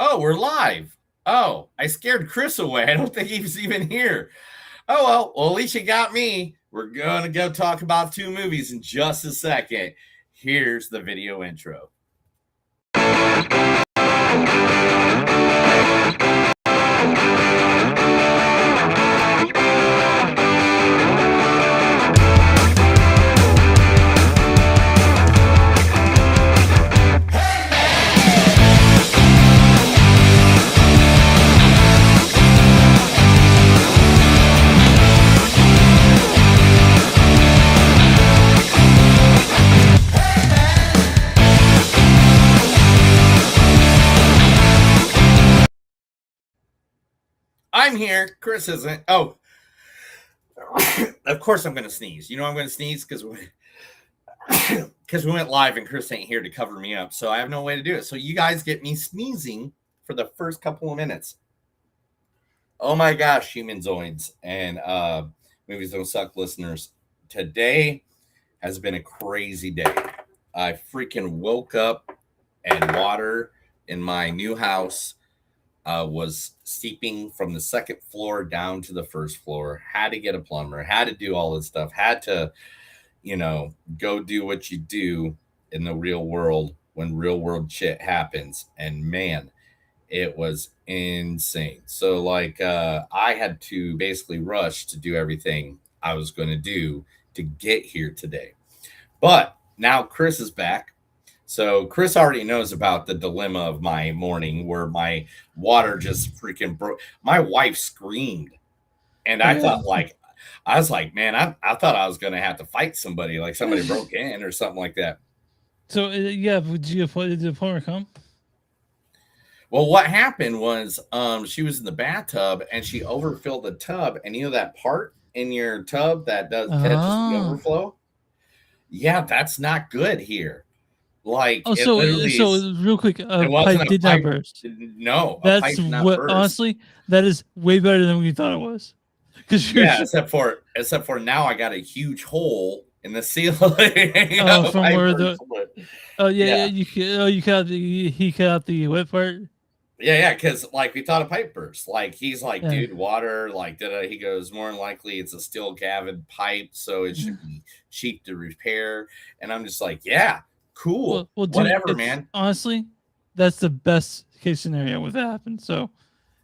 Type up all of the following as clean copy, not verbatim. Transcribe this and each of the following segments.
Oh, we're live. Oh, I scared Chris away. I don't think he's even here. Oh, well, at least you got me. We're going to go talk about two movies in just a second. Here's the video intro. I'm here. Chris isn't. Oh, of course I'm going to sneeze. You know I'm going to sneeze because we went live and Chris ain't here to cover me up. So I have no way to do it. So you guys get me sneezing for the first couple of minutes. Oh my gosh, human zoids and movies don't suck listeners. Today has been a crazy day. I freaking woke up and water in my new house was seeping from the second floor down to the first floor. Had to get a plumber, had to do all this stuff, had to, go do what you do in the real world when real world shit happens. And man, it was insane. So, I had to basically rush to do everything I was going to do to get here today. But now Chris is back. So Chris already knows about the dilemma of my morning where my water just freaking broke. My wife screamed, and I was like, man, I thought I was going to have to fight somebody, like somebody broke in or something like that. So yeah, did the plumber come? Well, what happened was she was in the bathtub and she overfilled the tub, and you know that part in your tub that does catches the Oh, overflow? Yeah, that's not good here. Like oh, it literally is. so real quick, It wasn't pipe a did not pipe. burst. No, a That's pipe did not what burst. honestly, that is way better than we thought it was. Because you're Yeah, except for now I got a huge hole in the ceiling. A from pipe where burst. the oh yeah, Yeah, you cut out the he cut out the wet part. yeah. Because like we thought a pipe burst. Like he's like, Yeah. dude, water. Like, did I? He goes, more than likely it's a steel gavid pipe, so it should be cheap to repair. And I'm just like, yeah, cool, Dude, whatever, it's man. honestly that's the best case scenario with that happen. So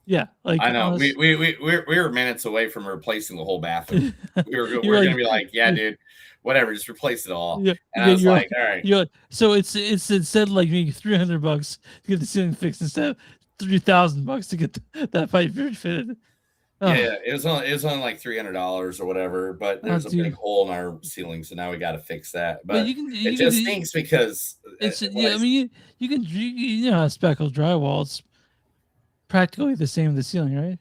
yeah, like I know honest, we were minutes away from replacing the whole bathroom. We you're were gonna like be like, yeah, dude, whatever, just replace it all. yeah, And I was you're like, like all right, so it's instead like maybe $300 to get the ceiling fixed instead of $3,000 to get that pipe fitted. yeah, Oh, yeah. It was only like $300 or whatever, but there's a big dude. hole in our ceiling, so now we got to fix that. But But it just stinks because it's when yeah. I mean you know how speckled drywall. It's practically the same as the ceiling, right?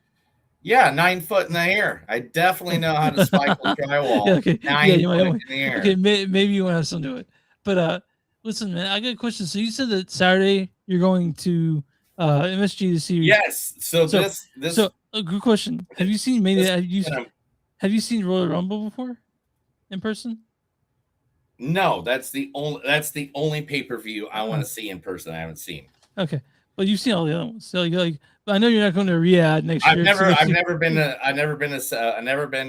yeah, 9 foot in the air. I definitely know how to spikel Yeah. drywall Okay. Yeah. 9 foot in the Okay. air. Maybe you want to still do it. But listen, man. I got a question. So you said that Saturday you're going to MSG to see. Yes. So So this a good question. Have you seen this have you seen Royal Rumble before in person? no, that's the only pay-per-view I want Uh, to see in person I haven't seen. okay. Well, you've seen all the other ones. So you're like, but I know you're not going to Riyadh next I've year to never, go I've see. never been to, I've never been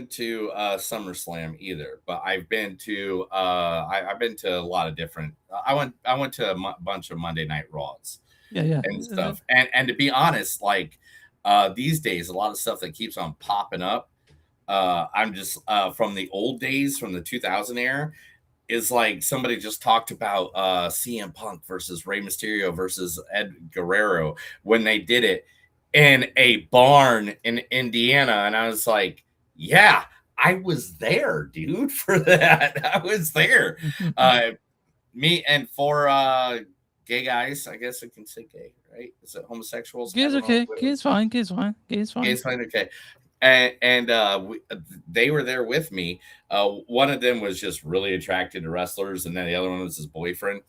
to SummerSlam either. But I've been to, I've been to a lot of different. I went to a bunch of Monday Night Raws Yeah. Yeah. and stuff. And to be honest, like these days, a lot of stuff that keeps on popping up. I'm just from the old days, from the 2000 era, is like somebody just talked about CM Punk versus Rey Mysterio versus Ed Guerrero when they did it in a barn in Indiana. And I was like, yeah, I was there, dude, for that. I was there. Uh, Me and for gay guys, I guess I can say gay, right? Is it homosexuals? I Gay's don't know. okay. Gay's fine. Gay's fine. Gay's fine. Gay's fine, okay. And they were there with me. One of them was just really attracted to wrestlers, and then the other one was his boyfriend.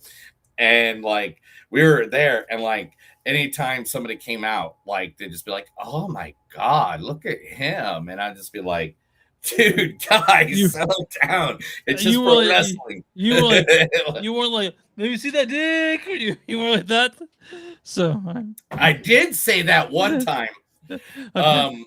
And like we were there, and like anytime somebody came out, like they'd just be like, "Oh my god, look at him," and I'd just be like, Dude, guys, You- settle down. It's just you were pro like, wrestling. you were like, you weren't like, let me see that dick. You were like that. So, I did say that one time. okay.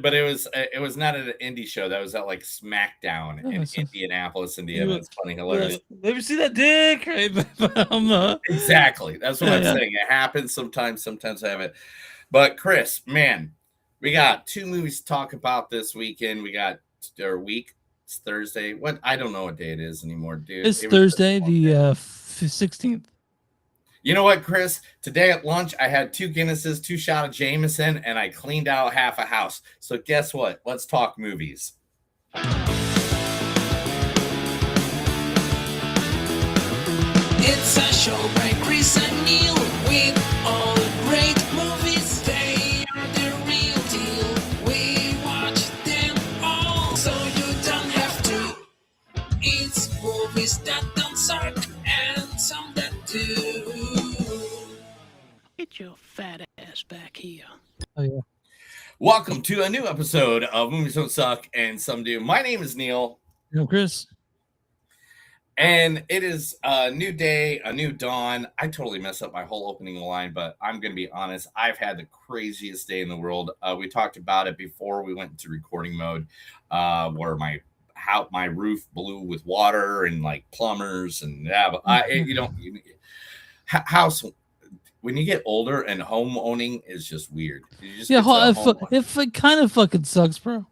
But it was not at an indie show. That was at like SmackDown in So Indianapolis, Indiana. you, It's funny, you're hilarious. like, let me see that dick. Right? But I'm Exactly. That's what I'm yeah. saying. It happens sometimes. Sometimes I have it. But Chris, man, we got 2 movies to talk about this weekend. We got our week. It's Thursday. What? I don't know what day it is anymore, dude. It's It was just Thursday, a long day. the 16th. You know what, Chris? Today at lunch, I had 2 Guinnesses, 2 shot of Jameson, and I cleaned out half a house. So guess what? Let's talk movies. It's a show by Chris and Neil with all the great movies. They are the real deal. We watch them all, so you don't have to. It's movies that don't suck and some that do. Get your fat ass back here. Oh yeah. Welcome to a new episode of Movies Don't Suck and Some Do. My name is Neil, Chris. and it is a new day, a new dawn. I totally messed up my whole opening line, but I'm going to be honest. I've had the craziest day in the world. We talked about it before we went into recording mode, where my roof blew with water and like plumbers and house. When you get older and home owning is just weird. You just Yeah, get to it kind of fucking sucks, bro.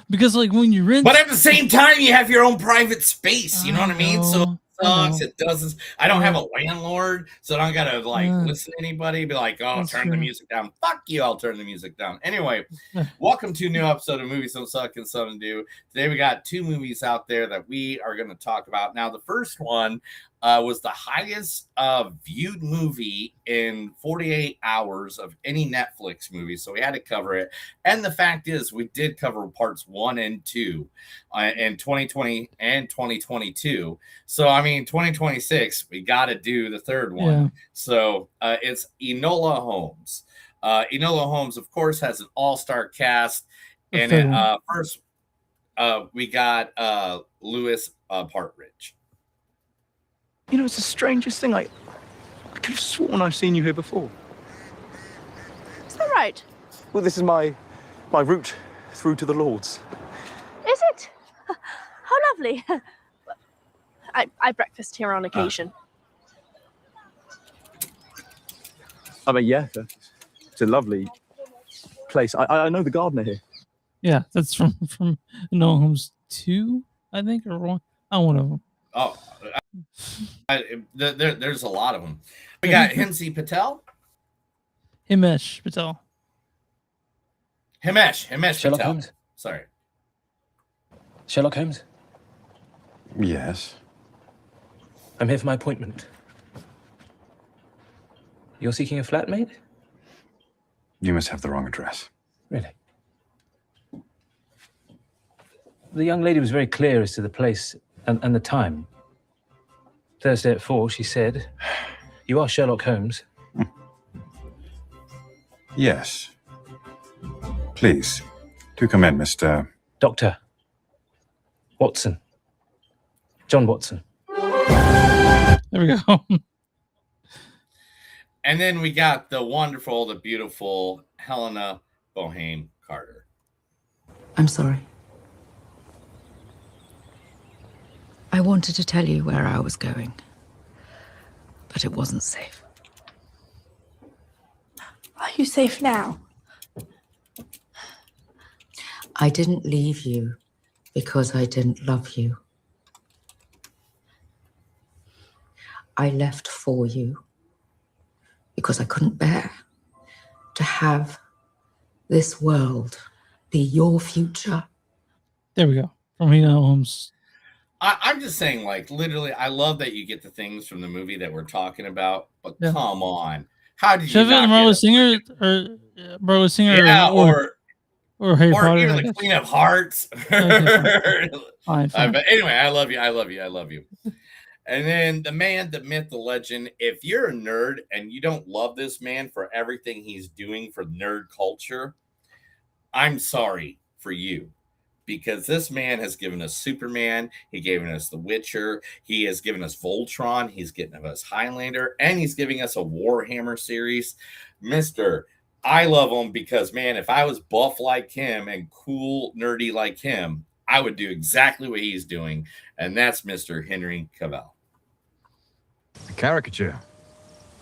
Because like when you rent, but at the same time, you have your own private space. You know what I mean? So it I sucks. know. It doesn't. I don't Yeah. have a landlord, so I don't gotta like Yeah. listen to anybody. Be like, oh, That's turn the true. music down. Fuck you. I'll turn the music down. Anyway, Yeah. welcome to a new episode of Movies Don't Suck and Some Do. Today we got 2 movies out there that we are going to talk about. Now, the first one was the highest viewed movie in 48 hours of any Netflix movie, so we had to cover it. And the fact is, we did cover parts 1 and 2 in 2020 and 2022. So, I mean, 2026, we got to do the third one. Yeah. So, it's Enola Holmes. Enola Holmes, of course, has an all-star cast. The And third one. first, we got Lewis Partridge. You know, it's the strangest thing. I could have sworn I've seen you here before. Is that right? Well, this is my route through to the Lords. Is it? How lovely. I breakfast here on occasion. I mean, yeah, it's a lovely place. I know the gardener here. Yeah, that's from No Homes 2, I think, or 1. One of them. Oh, there's a lot of them. We got Himsi Patel. Himesh Patel. Himesh Sherlock Patel. Holmes. Sorry. Sherlock Holmes. Yes. I'm here for my appointment. You're seeking a flatmate? You must have the wrong address. Really? The young lady was very clear as to the place and the time. Thursday at 4, she said, "You are Sherlock Holmes." Yes. Please, do come in, Mr. Dr. Watson. John Watson. There we go. And then we got the wonderful, the beautiful Helena Bonham Carter. I'm sorry. I wanted to tell you where I was going, but it wasn't safe. Are you safe now? I didn't leave you because I didn't love you. I left for you because I couldn't bear to have this world be your future. There we go. From No Homes. I'm just saying, like, literally, I love that you get the things from the movie that we're talking about, but Yeah. come on. How did you Should have not been get Marla it? Singer or Marla Singer Yeah, or Harry or Potter. even I the guess. Queen of Hearts. Fine. But anyway, I love you. I love you. I love you. And then the man, the myth, the legend. If you're a nerd and you don't love this man for everything he's doing for nerd culture, I'm sorry for you. because this man has given us Superman. He gave us The Witcher. He has given us Voltron. He's getting us Highlander, and he's giving us a Warhammer series. I love him because, man, if I was buff like him and cool, nerdy like him, I would do exactly what he's doing, and that's Mr. Henry Cavill. A caricature.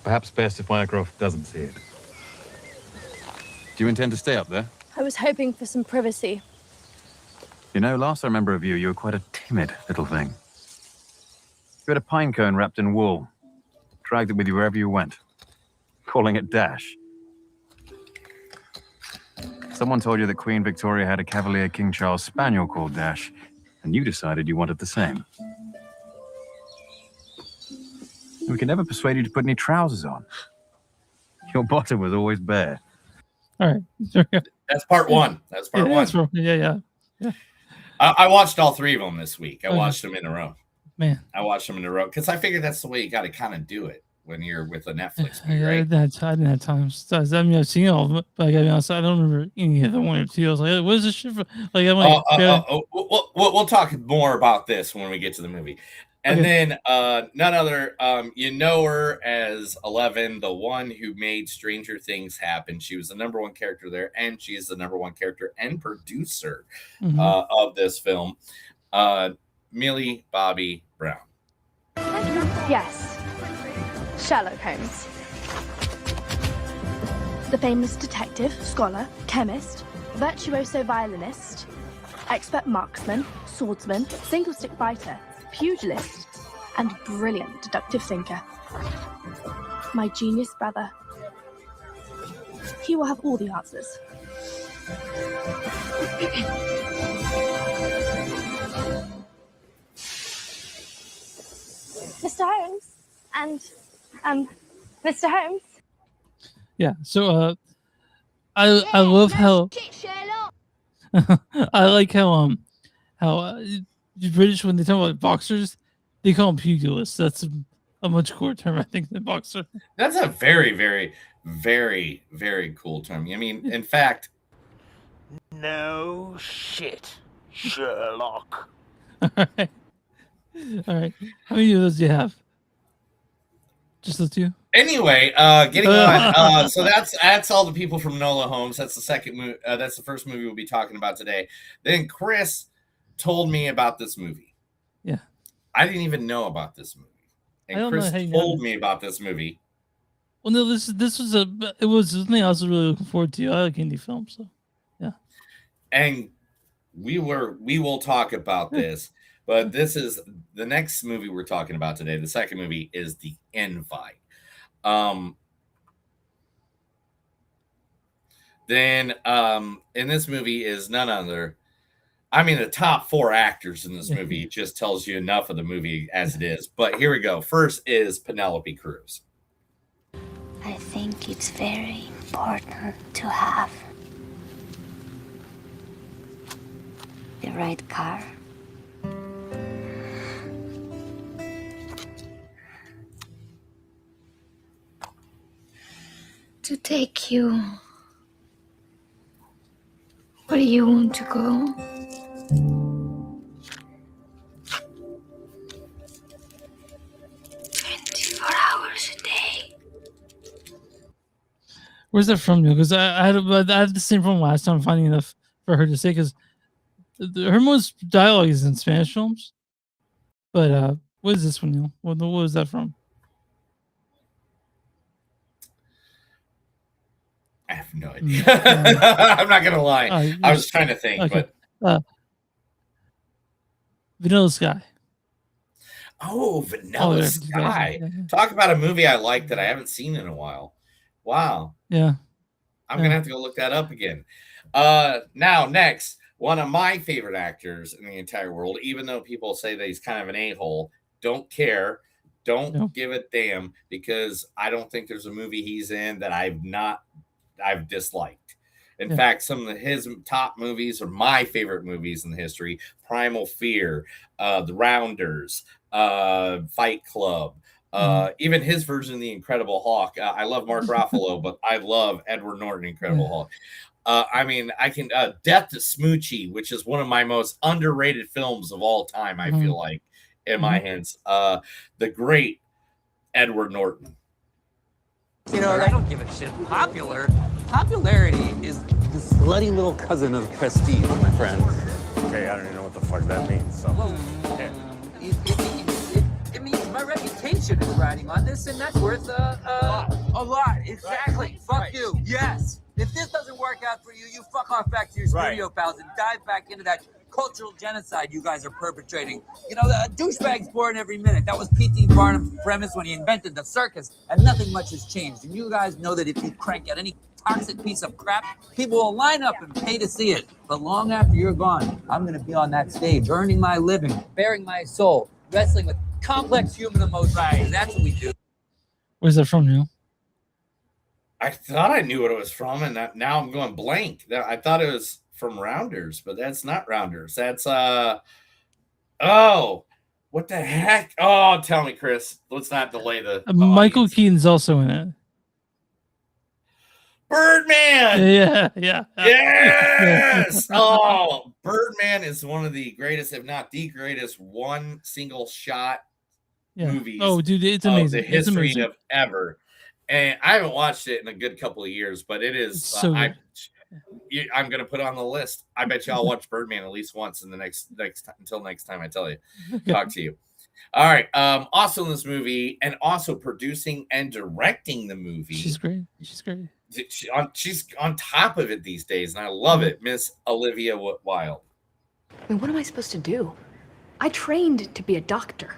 Perhaps best if Mycroft doesn't see it. Do you intend to stay up there? I was hoping for some privacy. You know, last I remember of you, you were quite a timid little thing. You had a pine cone wrapped in wool. Dragged it with you wherever you went, calling it Dash. Someone told you that Queen Victoria had a Cavalier King Charles Spaniel called Dash, and you decided you wanted the same. We could never persuade you to put any trousers on. Your bottom was always bare. All right. That's part one. That's part one. Yeah. I watched all three of them this week. I Okay. watched them in a row. Man. I watched them in a row because I figured that's the way you got to kind of do it when you're with a Netflix movie, Yeah, I right? didn't have time. So, I mean, I've seen all of them, but I gotta be honest, I don't remember any of the one or two. I was like, what is this shit for? Like, I'm like, We'll talk more about this when we get to the movie. And then none other, you know her as 11, the one who made Stranger Things happen. She was the number one character there, and she is the number one character and producer of this film, Millie Bobby Brown. Yes. Sherlock Holmes. The famous detective, scholar, chemist, virtuoso violinist, expert marksman, swordsman, single-stick fighter, pugilist, and brilliant deductive thinker. My genius brother. He will have all the answers. Mr. Holmes and Mr. Holmes. yeah. So, I love how I like how the British, when they talk about boxers, they call them pugilists. That's a much cooler term, I think, than boxer. That's a very, very, very, very cool term. I mean, in fact, No shit, Sherlock. All right. All right. How many of those do you have? Just the two? anyway, getting on. So that's all the people from Enola Holmes. That's the second movie. That's the first movie we'll be talking about today. Then Chris told me about this movie. Yeah. I didn't even know about this movie. And Chris told me about this movie. Well, no, this was something I was really looking forward to. I like indie films, so yeah. And we will talk about this, but this is the next movie we're talking about today. The second movie is The Invite. Then in this movie is none other. I mean, the top four actors in this movie just tells you enough of the movie as it is. But here we go. First is Penelope Cruz. I think it's very important to have the right car. To take you where you want to go. 24 hours a day. Where's that from? Because I had the same problem last time finding enough for her to say, because her most dialogue is in Spanish films. But what is this one, Neil? What was that from? I have no idea. I'm not gonna lie. I was trying to think, but Vanilla Sky. Oh, Vanilla Sky. Talk about a movie I like that I haven't seen in a while. Wow. Yeah. I'm gonna have to go look that up again. Now next, one of my favorite actors in the entire world, even though people say that he's kind of an a-hole, don't care. Don't give a damn, because I don't think there's a movie he's in that I've disliked. In fact, some of his top movies are my favorite movies in the history: Primal Fear, The Rounders, Fight Club, Even his version of the Incredible Hulk. I love Mark Ruffalo, but I love Edward Norton, Incredible Hulk. I mean, I can Death to Smoochie, which is one of my most underrated films of all time. I feel like in my hands, the great Edward Norton. You know, I don't give a shit. Popularity is the slutty little cousin of prestige, my friend. Okay, I don't even know what the fuck that means. So. It means my reputation is riding on this, and that's worth a lot. Exactly. Right. Fuck you. Yes. If this doesn't work out for you, you fuck off back to your studio pals and dive back into that cultural genocide you guys are perpetrating. You know, the douchebag's born every minute. That was P.T. Barnum's premise when he invented the circus, and nothing much has changed. And you guys know that if you crank out any toxic piece of crap, people will line up and pay to see it. But long after you're gone, I'm going to be on that stage, earning my living, bearing my soul, wrestling with complex human emotions. Right. That's what we do. Where's that from, Neil? I thought I knew what it was from, and now I'm going blank. I thought it was from Rounders, but that's not Rounders. That's what the heck? Oh, tell me, Chris. Let's not delay the Michael Keaton's also in it. Birdman. Yeah. Yes. Oh, Birdman is one of the greatest, if not the greatest, one single shot movies. Oh, dude, it's amazing. The history of ever. And I haven't watched it in a good couple of years, but it is. So I'm going to put it on the list. I bet you I'll watch Birdman at least once in the next until next time I talk to you. All right. Also in this movie, and also producing and directing the movie. She's great. She's on top of it these days, and I love it, Miss Olivia Wilde. I mean, what am I supposed to do? I trained to be a doctor.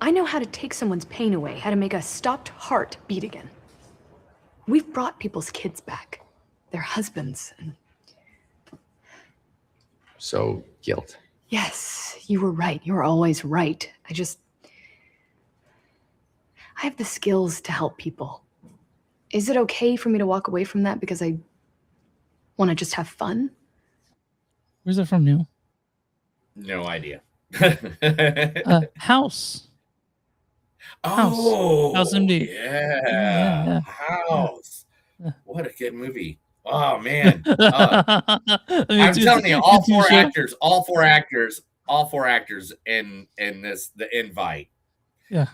I know how to take someone's pain away, how to make a stopped heart beat again. We've brought people's kids back, their husbands. So, guilt. Yes, you were right. You were always right. I have the skills to help people. Is it okay for me to walk away from that because I want to just have fun? Where's that from, Neil? No idea. House. House MD. Yeah. House. What a good movie. Oh man. I'm telling you, all four actors in this, the Invite,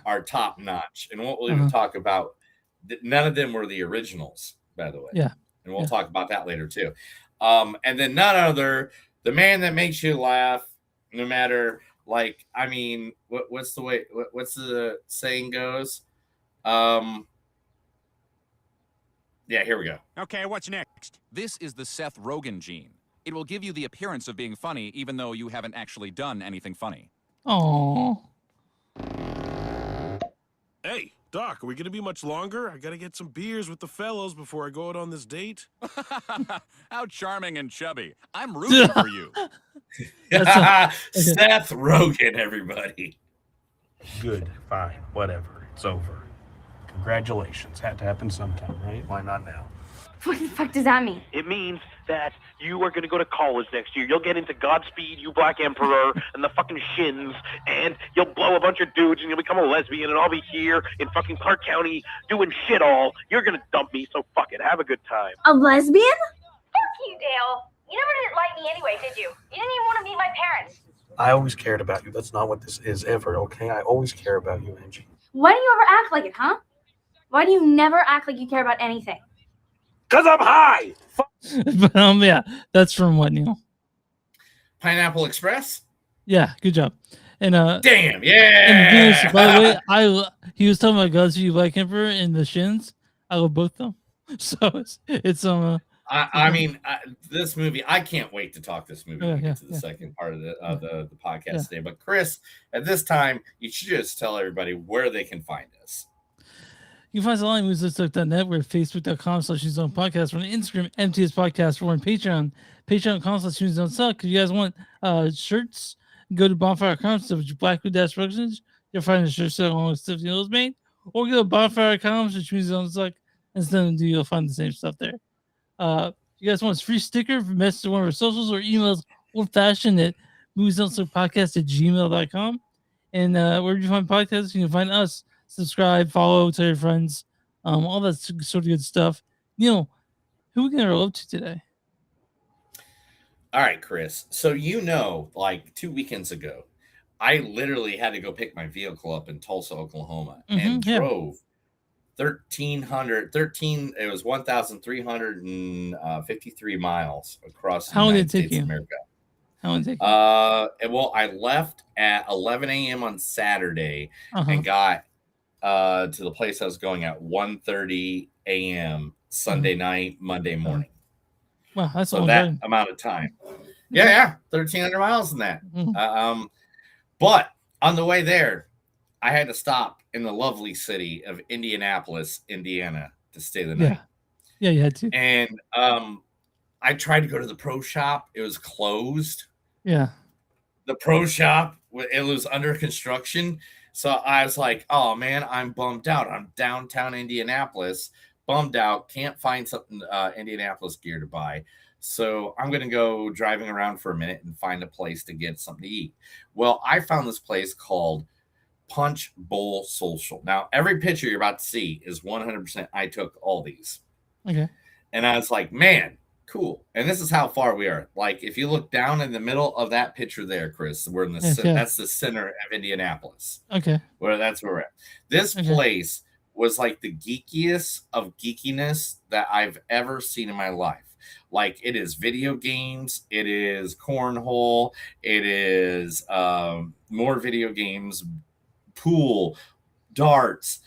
are top notch. And we'll even talk about, none of them were the originals, by the way. Yeah. And we'll talk about that later too. And then none other, the man that makes you laugh, no matter, like, I mean, what's the saying goes? Yeah, here we go. Okay, what's next? This is the Seth Rogen gene. It will give you the appearance of being funny, even though you haven't actually done anything funny. Oh. Hey, Doc, are we gonna be much longer? I gotta get some beers with the fellows before I go out on this date. How charming and chubby. I'm rooting for you. Seth Rogen, everybody. Good, fine, whatever. It's over. Congratulations. Had to happen sometime, right? Why not now? What the fuck does that mean? It means that you are going to go to college next year. You'll get into Godspeed, You Black Emperor, and the fucking Shins, and you'll blow a bunch of dudes, and you'll become a lesbian, and I'll be here in fucking Clark County doing shit all. You're going to dump me, so fuck it. Have a good time. A lesbian? Fuck you, Dale. You never didn't like me anyway, did you? You didn't even want to meet my parents. I always cared about you. That's not what this is ever, okay? I always care about you, Angie. Why do you ever act like it, huh? Why do you never act like you care about anything? Because I'm high! But, yeah, that's from what, Neil? Pineapple Express? Yeah, good job. And damn, yeah. And this, by the way, he was talking about Godspeed Black Emperor and the Shins. I love both of them. So it's I mean, this movie, I can't wait to talk this movie when we get to the second part of the podcast today. But Chris, at this time, you should just tell everybody where they can find us. You can find us online at movieslook.net. We're at facebook.com/podcast. We're on Instagram, MTS Podcast. We're on Patreon, patreon.com/moviesdon'tsuck. If you guys want shirts, go to bonfire.com, stuff with Blackwood Dash Productions. You'll find the shirt set along with Stephanie Hill's made. Or go to bonfire.com, which means don't suck. Instead of you'll find the same stuff there. You guys want a free sticker, message to one of our socials, or emails old-fashioned at moviesdon'tsuckpodcast@gmail.com. And where do you find podcasts? You can find us, subscribe, follow, tell your friends, all that sort of good stuff. Neil, who we gonna roll up to today? All right, Chris. So like 2 weekends ago, I literally had to go pick my vehicle up in Tulsa, Oklahoma, and Yeah. drove 1,353 miles across the How long did United it take States you? of America. How long did it take you? Well, I left at 11 a.m. on Saturday Uh-huh. and got to the place I was going at 1:30 a.m. Sunday night, Monday morning. Wow, that's a So long that drive. amount of time. Yeah, 1,300 miles in that. Mhm. But on the way there, I had to stop in the lovely city of Indianapolis, Indiana, to stay the night. Yeah, you had to. And I tried to go to the pro shop. It was closed. Yeah. The pro shop, it was under construction. So I was like, oh man, I'm bummed out. I'm downtown Indianapolis, bummed out, can't find something Indianapolis gear to buy. So I'm going to go driving around for a minute and find a place to get something to eat. Well, I found this place called Punch Bowl Social. Now, every picture you're about to see is 100% I took all these. Okay. And I was like, man, cool. And this is how far we are. Like, if you look down in the middle of that picture there, Chris, we're in the that's the center of Indianapolis. Okay. That's where we're at. This place was like the geekiest of geekiness that I've ever seen in my life. Like, it is video games, it is cornhole, it is more video games, pool, darts.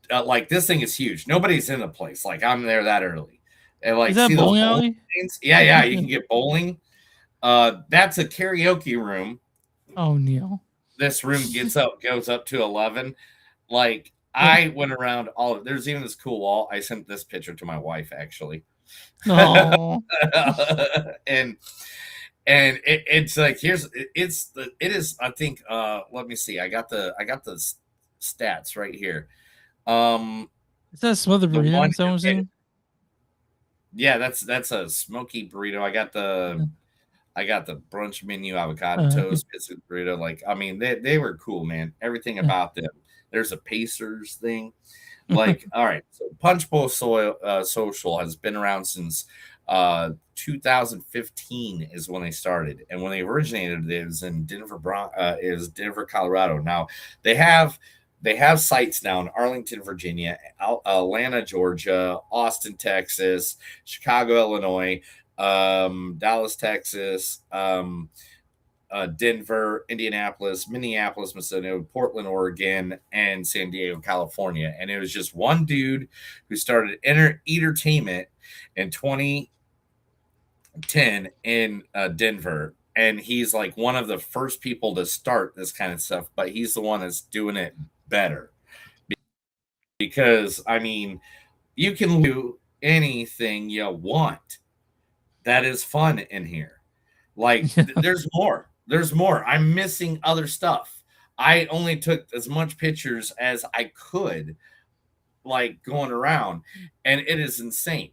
Like, this thing is huge. Nobody's in the place. Like, I'm there that early. And like, Is that see those bowling bowling alley? lanes? Yeah, you can get bowling. That's a karaoke room. Oh, Neil. This room goes up to 11. Like, I went around there's even this cool wall. I sent this picture to my wife, actually. No. and it's like, it is, I think, let me see. I got the stats right here. Is that a smothered burrito? Is that what I'm saying? Yeah, that's a smoky burrito. I got the brunch menu, avocado toast, biscuit burrito. Like, I mean, they were cool, man. Everything about them. There's a Pacers thing. Like, all right. So Punch Bowl Social has been around since 2015 is when they started, and when they originated, it was in Denver, Colorado. Now they have sites now in Arlington, Virginia, Atlanta, Georgia, Austin, Texas, Chicago, Illinois, Dallas, Texas, Denver, Indianapolis, Minneapolis, Minnesota, Portland, Oregon, and San Diego, California. And it was just one dude who started Entertainment in 2010 in Denver. And he's like one of the first people to start this kind of stuff, but he's the one that's doing it better. Because, I mean, you can do anything you want that is fun in here. Like, there's more. There's more. I'm missing other stuff. I only took as much pictures as I could, like, going around, and it is insane.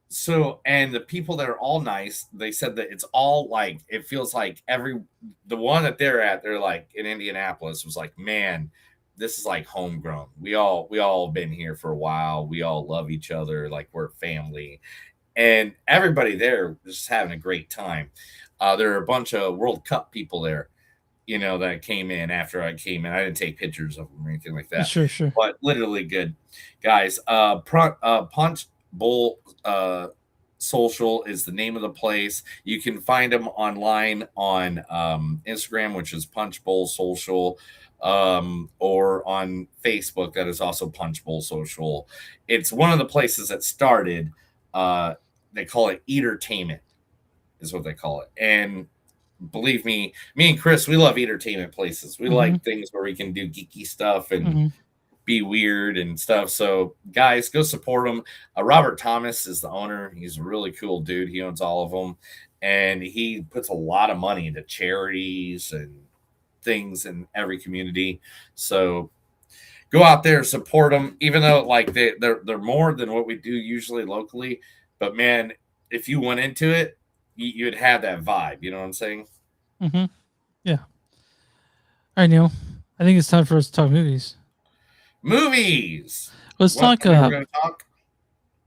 So, and the people that are all nice, they said that it's all like, it feels like the one that they're like in Indianapolis was like, man, this is like homegrown. We all been here for a while. We all love each other. Like, we're family. And everybody there was just having a great time. There are a bunch of World Cup people there, that came in after I came in. I didn't take pictures of them or anything like that. Sure. But literally good guys. Punch Bowl Social is the name of the place. You can find them online on Instagram, which is Punch Bowl Social, or on Facebook, that is also Punch Bowl Social. It's one of the places that started. They call it Eatertainment, is what they call it. And believe me and Chris, we love entertainment places. We like things where we can do geeky stuff and be weird and stuff. So guys, go support them. Robert Thomas is the owner. He's a really cool dude. He owns all of them, and he puts a lot of money into charities and things in every community. So go out there, support them, even though like they're more than what we do usually locally. But man, if you went into it, you'd have that vibe. You know what I'm saying? Yeah. All right, Neil. I think it's time for us to talk movies. Movies. Let's What talk. movie we're going to talk?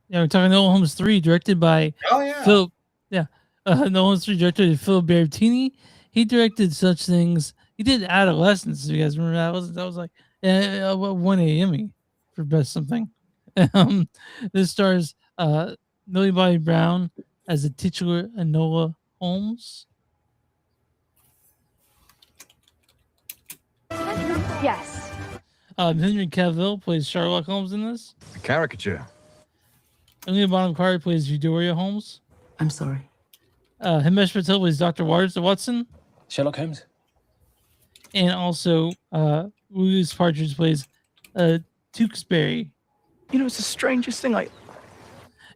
Yeah, we're talking Enola Holmes 3, directed by Oh yeah. Phil. Yeah, Enola Holmes 3, directed by Phil Bertini. He directed such things. He did Adolescence. If you guys remember that was like 1 a.m. for best something. Um, this stars Millie Bobby Brown as the titular Enola Holmes. Yes. Henry Cavill plays Sherlock Holmes in this. A caricature. Emily Bonham Carter plays Eudora Holmes. I'm sorry. Himesh Patel plays Dr. Watson. Sherlock Holmes. And also, Louis Partridge plays Tewksbury. You know, it's the strangest thing.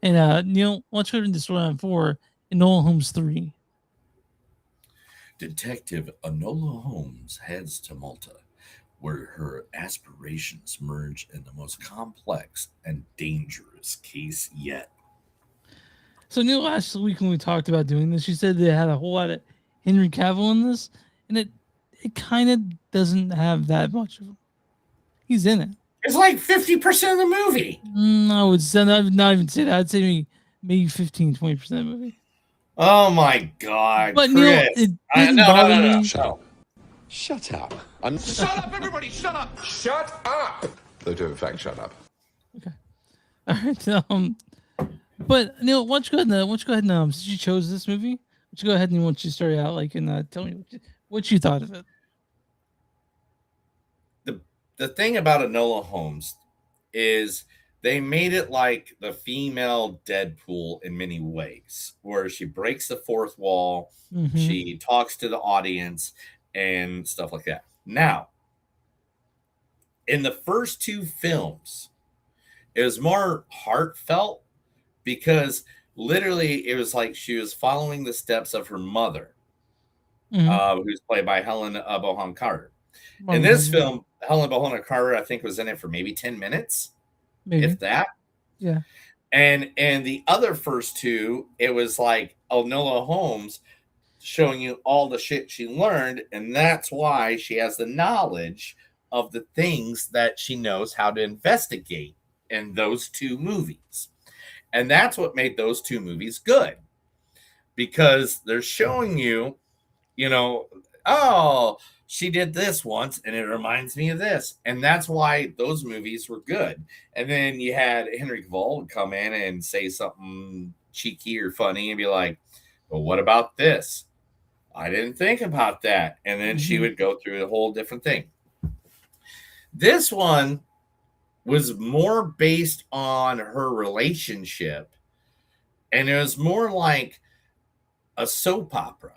And Neil, why don't you go into storyline 4 Enola Holmes 3? Detective Enola Holmes heads to Malta, where her aspirations merge in the most complex and dangerous case yet. So Neil, last week when we talked about doing this, you said they had a whole lot of Henry Cavill in this, and it kind of doesn't have that much of him. He's in it. It's like 50% of the movie. I would say not even say that. I'd say maybe 15-20% of the movie. Oh my God, But Chris. Neil, it didn't bother me. Shut up. Shut up. Shut up, everybody! Shut up! Shut up. They do, in fact, shut up. All right. But Neil, why don't you go ahead and since you chose this movie, why don't you go ahead and once you start out, and tell me what you thought of it. The thing about Enola Holmes is they made it like the female Deadpool in many ways, where she breaks the fourth wall, she talks to the audience, and stuff like that. Now, in the first two films, it was more heartfelt because literally it was like she was following the steps of her mother, who's played by Helen Bonham Carter. In this film, Helen Bonham Carter, I think, was in it for maybe 10 minutes, if that. Yeah. And the other first two, it was like Enola Holmes showing you all the shit she learned, and that's why she has the knowledge of the things that she knows how to investigate in those two movies. And that's what made those two movies good, because they're showing you, oh, she did this once and it reminds me of this. And that's why those movies were good. And then you had Henry Cavill come in and say something cheeky or funny and be like, well, what about this? I didn't think about that. And then she would go through the whole different thing. This one was more based on her relationship, and it was more like a soap opera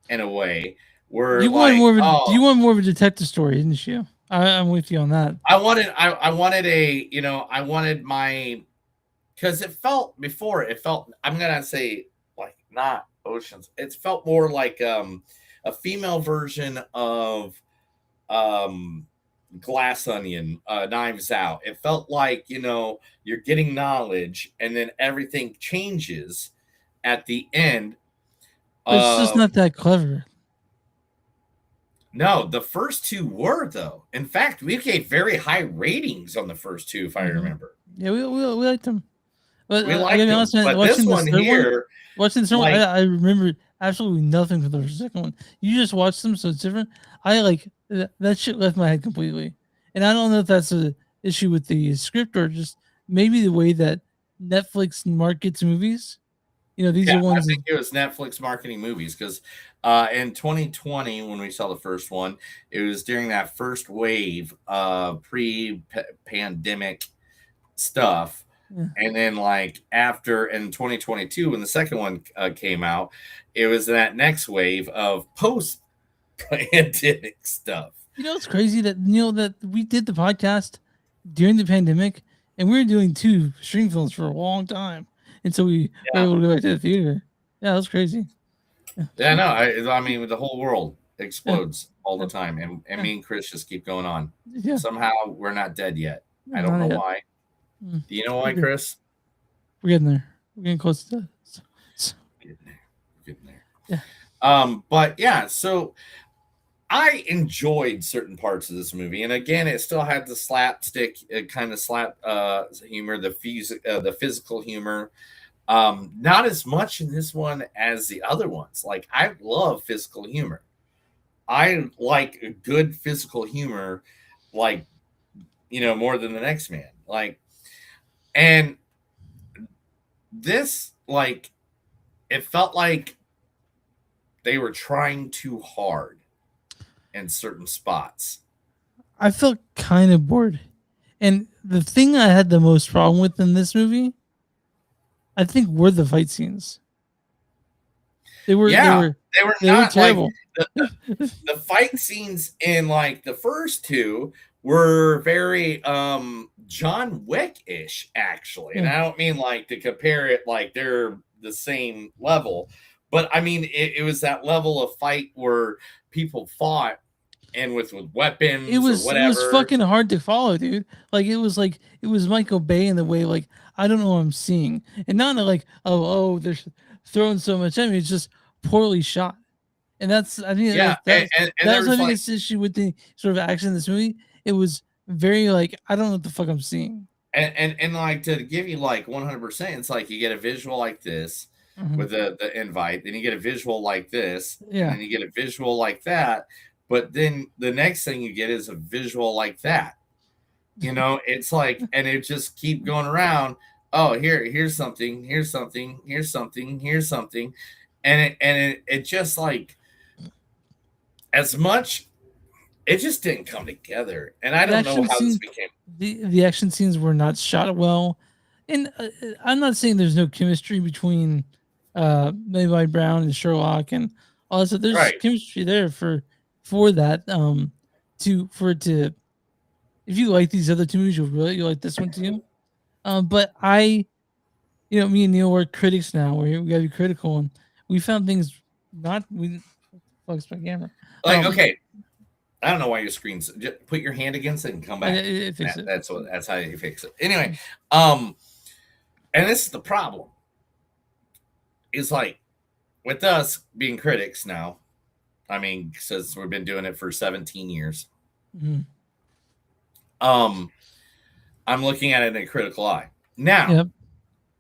in a way. Where you wanted more of a detective story, didn't you? I'm with you on that. I wanted because it felt I'm gonna say like not Oceans. It felt more like a female version of Glass Onion, Knives Out. It felt like you're getting knowledge and then everything changes at the end. But it's just not that clever. No, the first two were, though. In fact, we gave very high ratings on the first two, if I remember. Yeah, we liked them. But we liked them. But this one here, watching this one, I remember absolutely nothing from the second one. You just watched them, so it's different. That shit left my head completely. And I don't know if that's an issue with the script or just maybe the way that Netflix markets movies. These are ones. I think it was Netflix marketing movies because in 2020, when we saw the first one, it was during that first wave of pre-pandemic stuff. Yeah. And then after in 2022, when the second one came out, it was that next wave of post-pandemic stuff. It's crazy that that we did the podcast during the pandemic, and we were doing 2 stream films for a long time. And so we were able to go back to the theater. Yeah, that's crazy. Yeah, no, I mean, the whole world explodes all the time. And me and Chris just keep going on. Yeah. Somehow we're not dead yet. I don't know why. Do you know why, Chris? We're getting there. We're getting close to that. We're getting there. Yeah. But yeah, so I enjoyed certain parts of this movie, and again, it still had the slapstick kind of slap humor, the physical humor. Not as much in this one as the other ones. Like, I love physical humor. I like a good physical humor, like, more than the next man. Like, and this, like, it felt like they were trying too hard in certain spots. I felt kind of bored. And the thing I had the most problem with in this movie, I think, were the fight scenes. They were not terrible. Like the fight scenes in like the first two were very John Wick-ish, actually. And I don't mean like to compare it like they're the same level, but I mean it was that level of fight where people fought and with weapons It was or whatever. It was fucking hard to follow, dude. Like it was Michael Bay in the way, like, I don't know what I'm seeing. And not like, oh, they're throwing so much at me. It's just poorly shot. And that's, I think, Yeah, that was my like, biggest issue with the sort of action in this movie. It was very like, I don't know what the fuck I'm seeing. And like, to give you like 100%, it's like you get a visual like this with the invite, then you get a visual like this, Yeah. and then you get a visual like that, but then the next thing you get is a visual like that. It's like, and it just keep going around. Oh, here's something, here's something, here's something, here's something, and it just like, as much, it just didn't come together, and I don't know how this became. The action scenes were not shot well, and I'm not saying there's no chemistry between Levi Brown and Sherlock and all that stuff. There's chemistry there for that. If you like these other two movies, you'll like this one too. But me and Neil, we're critics now. We gotta be critical, and we found things fuck's my camera. Like, okay, I don't know why your screen's. Just put your hand against it and come back. That's how you fix it. Anyway, and this is the problem. Is like, with us being critics now. I mean, since we've been doing it for 17 years. Mm-hmm. I'm looking at it in a critical eye. Now,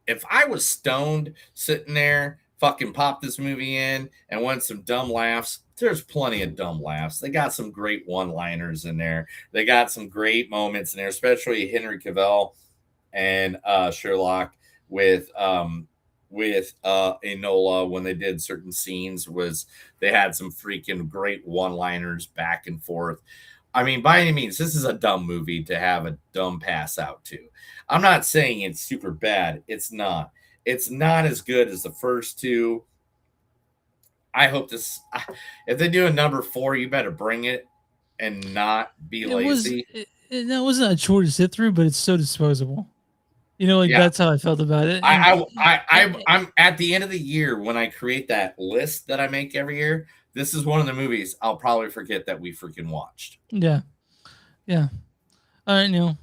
if I was stoned sitting there, fucking pop this movie in and want some dumb laughs, there's plenty of dumb laughs. They got some great one-liners in there. They got some great moments in there, especially Henry Cavill and Sherlock with Enola when they did certain scenes. They had some freaking great one-liners back and forth. I mean, by any means, this is a dumb movie to have a dumb pass out to. I'm not saying it's super bad. It's not. It's not as good as the first two. I hope this. If they do a number 4, you better bring it and not be lazy. That wasn't a chore to sit through, but it's so disposable. That's how I felt about it. I'm at the end of the year when I create that list that I make every year. This is one of the movies I'll probably forget that we freaking watched. Yeah. All right, Neil.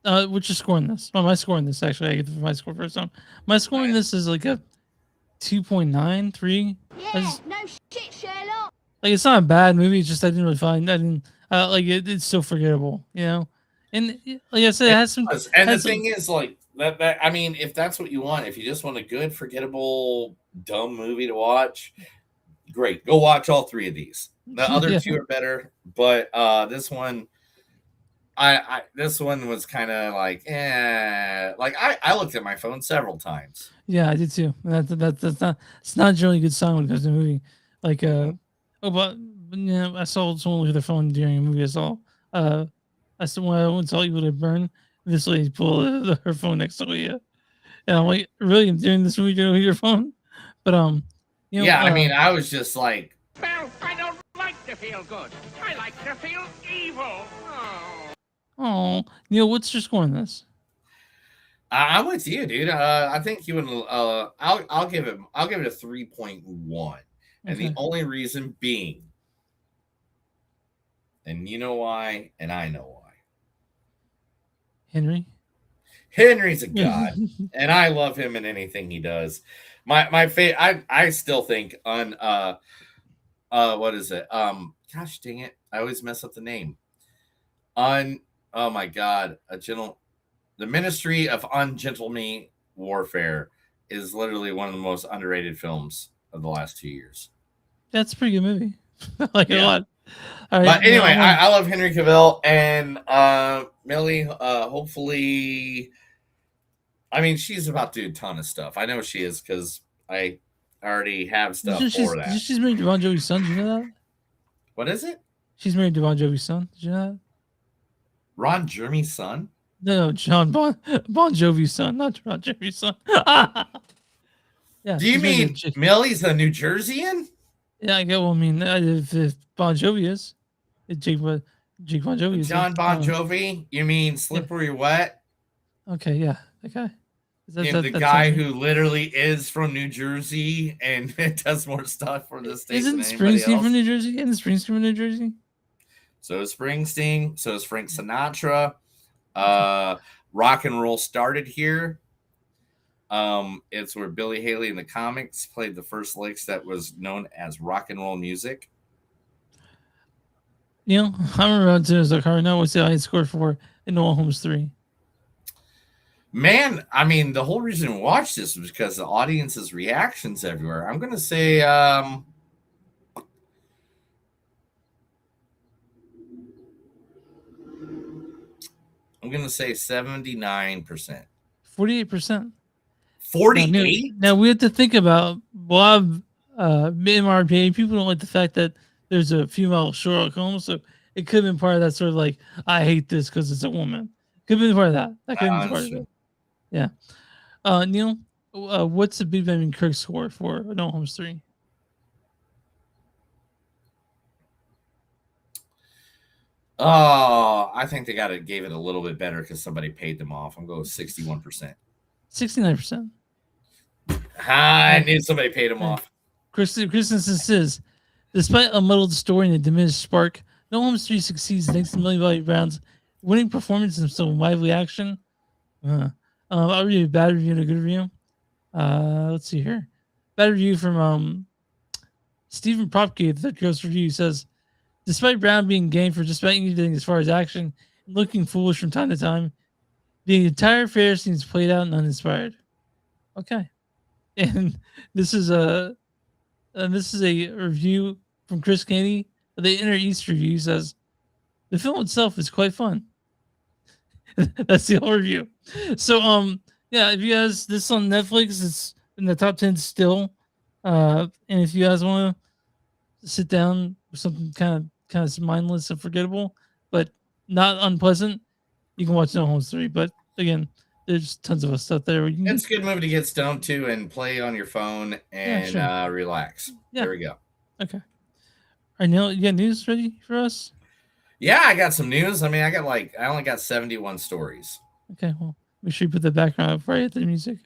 What's your score on this? Oh, my score on this, actually. I get my score first time. My score on this is like a 2.93. Yeah, no shit, Sherlock. Like, it's not a bad movie. It's just I didn't like it. It's so forgettable, And like I said, it has some. And the thing is, like that. I mean, if that's what you want, if you just want a good, forgettable, dumb movie to watch, great. Go watch all 3 of these. The other 2 are better, but this one, this one was kind of like, like I looked at my phone several times. Yeah, I did too. It's not generally a good sign when it comes to a movie. Like, but I saw someone look at their phone during a movie. I saw when I went to all you to burn. This lady pulled her phone next to me, and I'm like, really? During this movie, you're gonna look at your phone? But I mean, I was just like, Well, I don't like to feel good. I like to feel evil. oh, Neil, what's your score on this? I'm with you, dude. I think you would. I'll give it a 3.1, and the only reason being, and you know why, and I know why. Henry's a god, and I love him in anything he does. My favorite. I still think on what is it? Gosh dang it! I always mess up the name. Oh my God, the Ministry of Ungentlemanly Warfare is literally one of the most underrated films of the last 2 years. That's a pretty good movie. I like it a lot. All right, But anyway, now I love Henry Cavill and Millie. Hopefully, I mean, she's about to do a ton of stuff. I know she is because I already have stuff for that. she's married to Bon Jovi's son. Did you know that? What is it? She's married to Bon Jovi's son. Did you know that? Ron Jeremy's son? No, John Bon Jovi's son, not Ron Jeremy's son. Yeah. Do you she's married mean to- Millie's a New Jerseyan? Yeah, I get. Well, I mean, if Bon Jovi is, if Jake Bon Jovi is. John Bon Jovi? You mean Slippery Wet? Okay, yeah, okay. The guy who literally is from New Jersey and does more stuff for the state Isn't than anybody Springsteen else. from New Jersey? Isn't Springsteen from New Jersey? So is Springsteen. So is Frank Sinatra. Rock and roll started here. It's where Billy Haley in the comics played the first licks that was known as rock and roll music. You know, I'm around to the car now. What's the audience score for Enola Holmes 3? Man, I mean, the whole reason we watched this was because the audience's reactions everywhere. I'm gonna say I'm gonna say 79%. 48%. 48? Now we have to think about Bob MRPA. People don't like the fact that there's a female Sherlock Holmes, so it could have been part of that sort of like, I hate this because it's a woman. Could have been part of that. That could have been part of it. Yeah. Neil, what's the Big Ben and Kirk score for No Holmes 3? Oh, I think they gave it a little bit better because somebody paid them off. I'm going with 61%. 69%. I knew somebody paid them off. Christensen says, despite a muddled story and a diminished spark, No Holmes 3 succeeds thanks to Millie Bobby Brown's winning performance and some lively action. I'll read a bad review and a good review. Let's see here. Bad review from Stephen Propgate, that gross review, says, despite Brown being game for just about anything as far as action and looking foolish from time to time, the entire affair seems played out and uninspired. Okay. And this is a review from Chris Caney. The Inner East review says, the film itself is quite fun. That's the whole review. So yeah, if you guys, this is on Netflix, it's in the top 10 still. And if you guys want to sit down with something kind of mindless and forgettable, but not unpleasant, you can watch No Holmes 3. But again, there's tons of stuff there. It's a good movie to get stoned to and play on your phone and relax. Yeah. There we go. Okay. All right, Neil, you got news ready for us? Yeah, I got some news. I mean, I only got 71 stories. Okay, well, make sure you put the background up right at the music.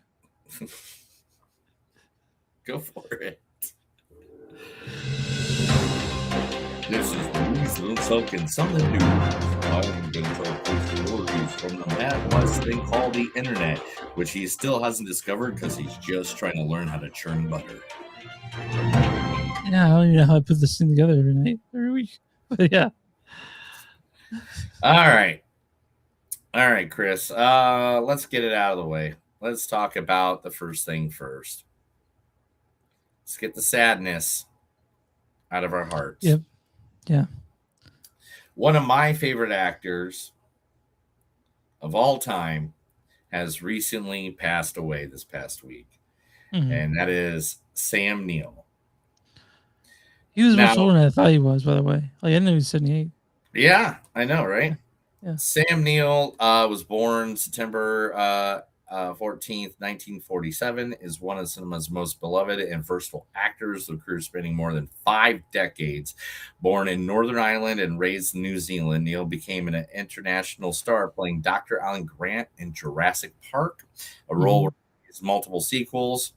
Go for it. This is the news little token, something new. I'm going to tell postal stories from the mad west thing called the internet, which he still hasn't discovered because he's just trying to learn how to churn butter. Yeah, I don't even know how I put this thing together every night, every week. But yeah. All right, Chris. Let's get it out of the way. Let's talk about the first thing first. Let's get the sadness out of our hearts. Yep. Yeah. One of my favorite actors of all time has recently passed away this past week, and that is Sam Neill. He was much older than I thought he was, by the way. Like, I didn't know he was 78. Yeah, I know, right? Yeah. Sam Neill was born September 14th, 1947, is one of cinema's most beloved and versatile actors, with a career spanning more than 5 decades. Born in Northern Ireland and raised in New Zealand, Neill became an international star, playing Dr. Alan Grant in Jurassic Park, a role where he has multiple sequels.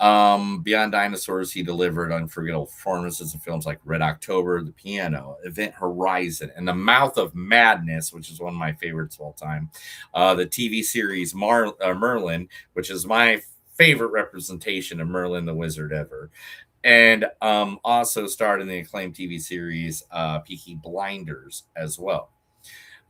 Beyond Dinosaurs, he delivered unforgettable performances in films like Red October, The Piano, Event Horizon, and The Mouth of Madness, which is one of my favorites of all time. The TV series Merlin, which is my favorite representation of Merlin the Wizard ever. and also starred in the acclaimed TV series Peaky Blinders as well.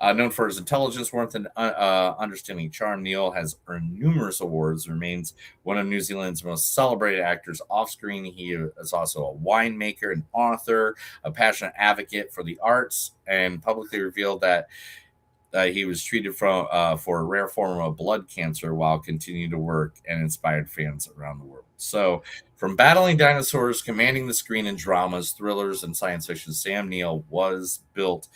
Known for his intelligence, warmth, and understanding charm, Neil has earned numerous awards, remains one of New Zealand's most celebrated actors off screen. He is also a winemaker, an author, a passionate advocate for the arts, and publicly revealed that he was treated for a rare form of blood cancer while continuing to work and inspired fans around the world. So, from battling dinosaurs, commanding the screen in dramas, thrillers, and science fiction, Sam Neill was built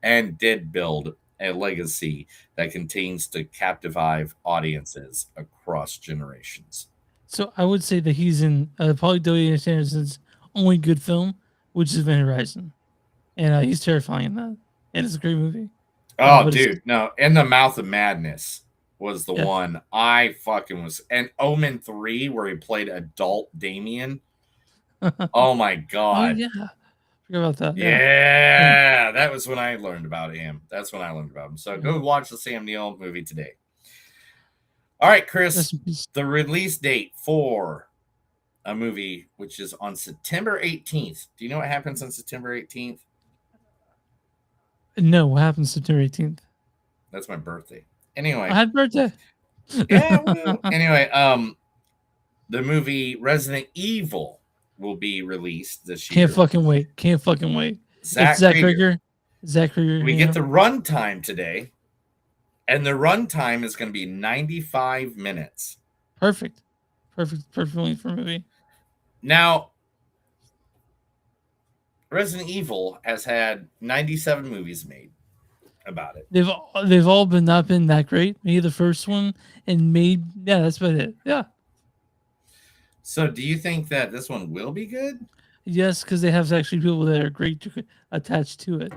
and did build a legacy that continues to captivate audiences across generations. So I would say that he's in probably W.S. Anderson's only good film, which is Event Horizon, and he's terrifying in that, and it's a great movie. Oh, dude, no! In the Mouth of Madness was the one I fucking was, and Omen 3, where he played adult Damien. Oh my god! Oh yeah, forgot about that. Yeah, that was when I learned about him. That's when I learned about him. So go watch the Sam Neill movie today. All right, Chris, the release date for a movie which is on September 18th. Do you know what happens on September 18th? No, what happens September 18th? That's my birthday. Anyway. Happy birthday. Yeah, well, anyway, the movie Resident Evil will be released this year. Can't fucking wait. Can't fucking wait. Zach It's Zach Krieger. Krieger. Zach Krieger. We get the runtime today, and the runtime is going to be 95 minutes. Perfect. Perfectly for a movie. Now, Resident Evil has had 97 movies made about it. They've all been not been that great. Maybe the first one, and that's about it. Yeah. So, do you think that this one will be good? Yes, because they have actually people that are great attached to it.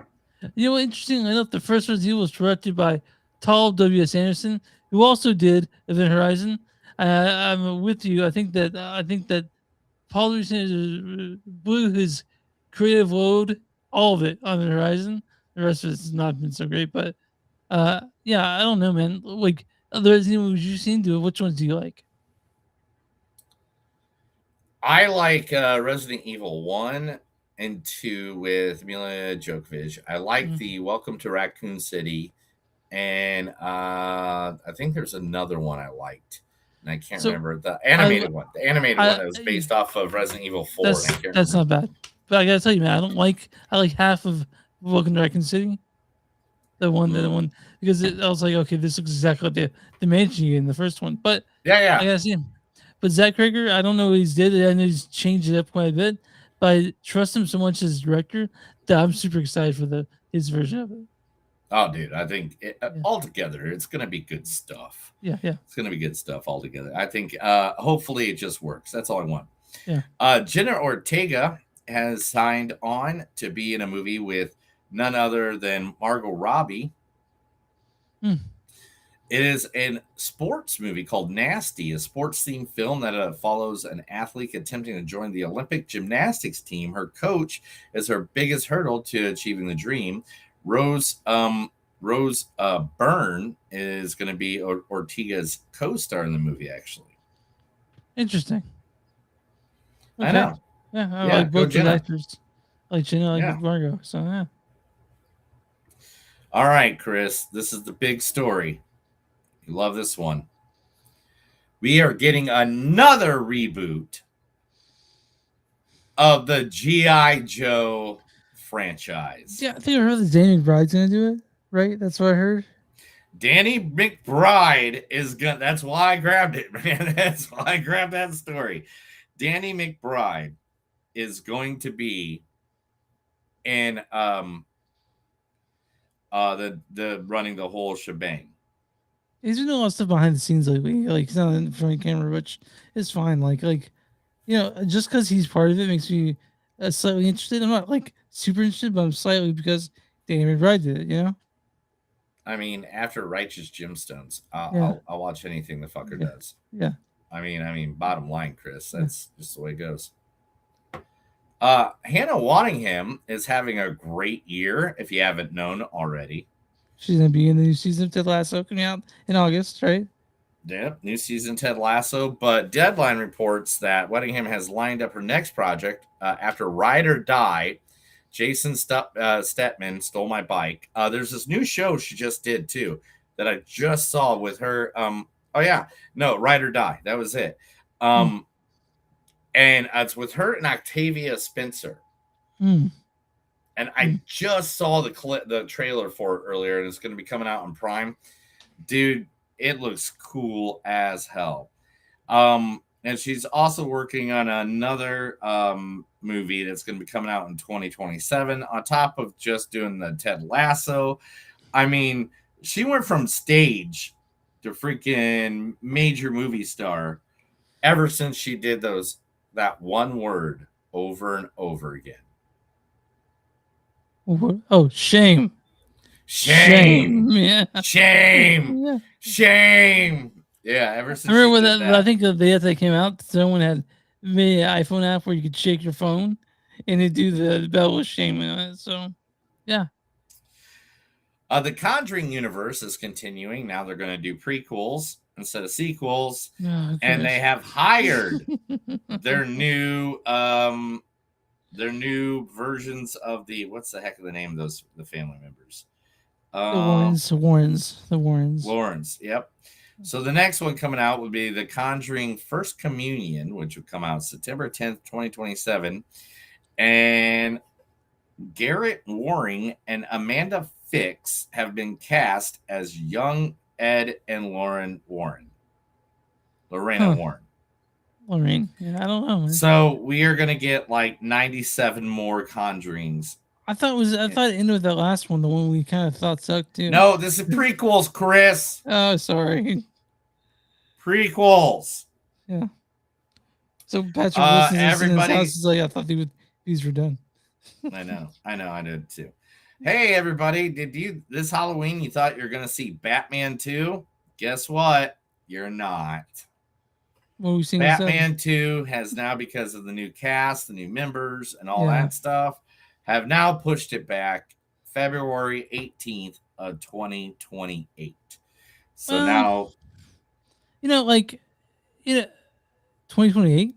You know, interestingly enough, the first Resident Evil was directed by Tal W.S. Anderson, who also did Event Horizon. I'm with you. I think that Paul W.S. Anderson blew his creative load, all of it, on Event Horizon. The rest of it has not been so great, but yeah, I don't know, man. Like, other Resident Evil you've seen, which ones do you like? I like Resident Evil 1 and 2 with Mila Djokovic. I like the Welcome to Raccoon City, and I think there's another one I liked, and I can't remember the animated one. The animated one that was based off of Resident Evil 4. That's not bad, but I gotta tell you, man, I like half of Welcome to Raccoon City. The one because I was like, okay, this looks exactly like the mansion you in the first one, but yeah, I gotta see him. But Zach Krieger, I don't know what he's did. I know he's changed it up quite a bit, but I trust him so much as director that I'm super excited for his version of it. Oh, dude, I think altogether it's going to be good stuff. Yeah. It's going to be good stuff altogether. I think hopefully it just works. That's all I want. Yeah. Jenna Ortega has signed on to be in a movie with none other than Margot Robbie. It is a sports movie called Nasty, a sports-themed film that follows an athlete attempting to join the Olympic gymnastics team. Her coach is her biggest hurdle to achieving the dream. Rose Byrne is going to be Ortega's co-star in the movie, actually. Interesting. Okay. I know. Yeah, I like both the actors. I like Jenna, I like Margot. So, yeah. All right, Chris, this is the big story. You love this one. We are getting another reboot of the G.I. Joe franchise. Yeah, I think I heard that Danny McBride's going to do it, right? That's what I heard. Danny McBride is going to... That's why I grabbed it, man. That's why I grabbed that story. Danny McBride is going to be in the running the whole shebang. He's been doing a lot of stuff behind the scenes lately. Like, he's not in front of the camera, which is fine. Like, you know, just because he's part of it makes me slightly interested. I'm not like super interested, but I'm slightly because Danny McBride did it. You know. I mean, after Righteous Gemstones, I'll watch anything the fucker does. Yeah. I mean, bottom line, Chris, that's just the way it goes. Hannah Waddingham is having a great year. If you haven't known already. She's gonna be in the new season of Ted Lasso coming out in August, right? Yep, new season Ted Lasso. But Deadline reports that Weddingham has lined up her next project after Ride or Die. Jason Stetman Stole My Bike. There's this new show she just did too that I just saw with her. Ride or Die. That was it. And it's with her and Octavia Spencer. Mm. And I just saw the trailer for it earlier, and it's going to be coming out on Prime. Dude, it looks cool as hell. And she's also working on another movie that's going to be coming out in 2027 on top of just doing the Ted Lasso. I mean, she went from stage to freaking major movie star ever since she did that one word over and over again. Oh, shame. Shame. Yeah. Shame. Yeah. Shame. Yeah, ever since I remember she when did that. I think the day that came out, someone had made an iPhone app where you could shake your phone and it do the bell with shame on it. So, yeah. The Conjuring universe is continuing. Now they're going to do prequels instead of sequels. Oh, And they gosh. have hired their new versions of what's the heck of the name of the family members? The Warrens. Lawrence, yep. So the next one coming out would be The Conjuring First Communion, which would come out September 10th, 2027. And Garrett Waring and Amanda Fix have been cast as young Ed and Lorraine Warren. Lorraine. Yeah, I don't know, man. So we are going to get like 97 more Conjurings. I thought it ended with that last one, the one we kind of thought sucked too. No, this is prequels, Chris. Oh, sorry. Prequels. Yeah. So Patrick Wilson's in his everybody- house is like, I thought these were done. I know, I did too. Hey, everybody, this Halloween, you thought you were going to see Batman 2? Guess what? You're not. What we seen Batman 2 has now, because of the new cast, the new members, and all Yeah. that stuff, have now pushed it back February 18th of 2028. So Well, now, 2028.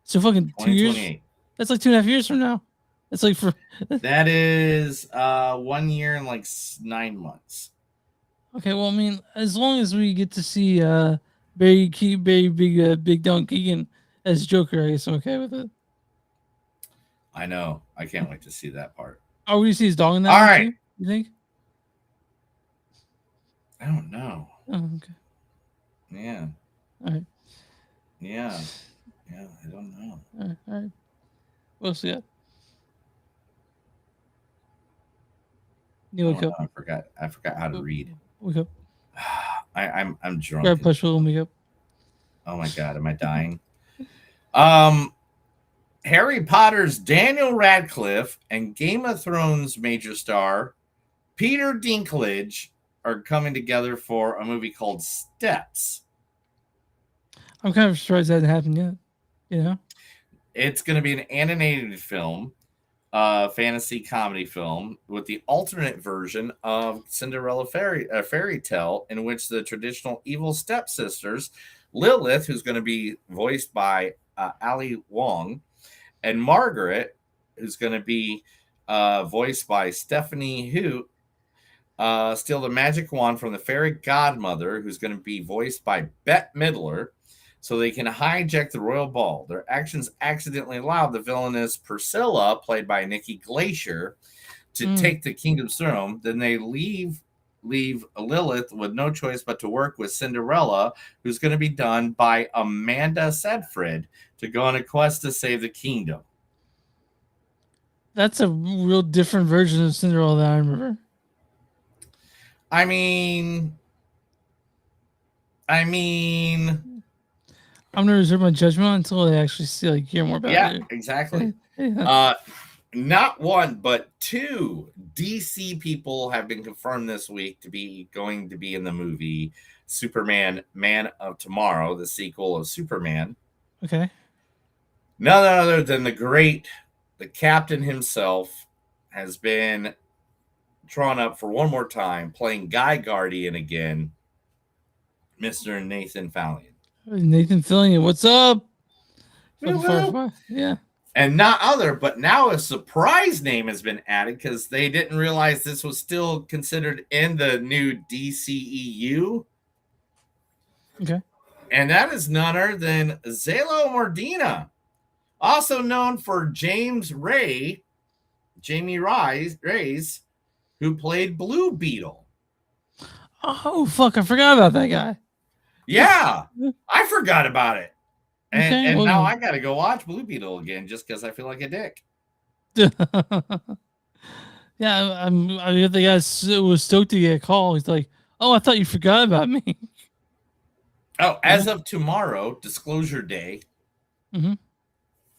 So fucking 2 years. 2028. That's like 2.5 years from now. That's like for. That is 1 year and like 9 months. Okay, well, I mean, as long as we get to see Big Don Keegan as Joker, I guess I'm okay with it. I know. I can't wait to see that part. Oh, we see his dog in that. All one right. too, you think? I don't know. Oh, okay. Yeah. All right. Yeah. Yeah. I don't know. All right. What else we got? You wake up. I forgot how to read. Wake up. I'm drunk. Grab push a little makeup. Oh my god, am I dying? Harry Potter's Daniel Radcliffe and Game of Thrones major star Peter Dinklage are coming together for a movie called Steps. I'm kind of surprised that hasn't happened yet. You know? It's going to be an animated film, fantasy comedy film, with the alternate version of Cinderella fairy tale, in which the traditional evil stepsisters, Lilith, who's going to be voiced by Ali Wong, and Margaret, who's going to be voiced by Stephanie Hu, steal the magic wand from the fairy godmother, who's going to be voiced by Bette Midler, so they can hijack the royal ball. Their actions accidentally allowed the villainous Priscilla, played by Nikki Glacier, to take the kingdom's throne. Then they leave Lilith with no choice but to work with Cinderella, who's going to be done by Amanda Seyfried, to go on a quest to save the kingdom. That's a real different version of Cinderella that I remember. I mean, I'm gonna reserve my judgment until I actually hear more about it. Yeah, exactly. Not one, but two DC people have been confirmed this week to be going to be in the movie Superman: Man of Tomorrow, the sequel of Superman. Okay. None other than the captain himself has been drawn up for one more time, playing Guy Guardian again. Mr. Nathan Fillion. Nathan Fillion, what's up? Woo-woo. Firefly. Yeah. And not other, but now a surprise name has been added because they didn't realize this was still considered in the new DCEU. Okay. And that is none other than Zalo Mordina, also known for Jamie Reyes, who played Blue Beetle. Oh, fuck. I forgot about that guy. Yeah, I forgot about it. And Okay, now well- I got to go watch Blue Beetle again just because I feel like a dick. Yeah, I the guy was stoked to get a call. He's like, "Oh, I thought you forgot about me." Oh, as of tomorrow, Disclosure Day Mhm.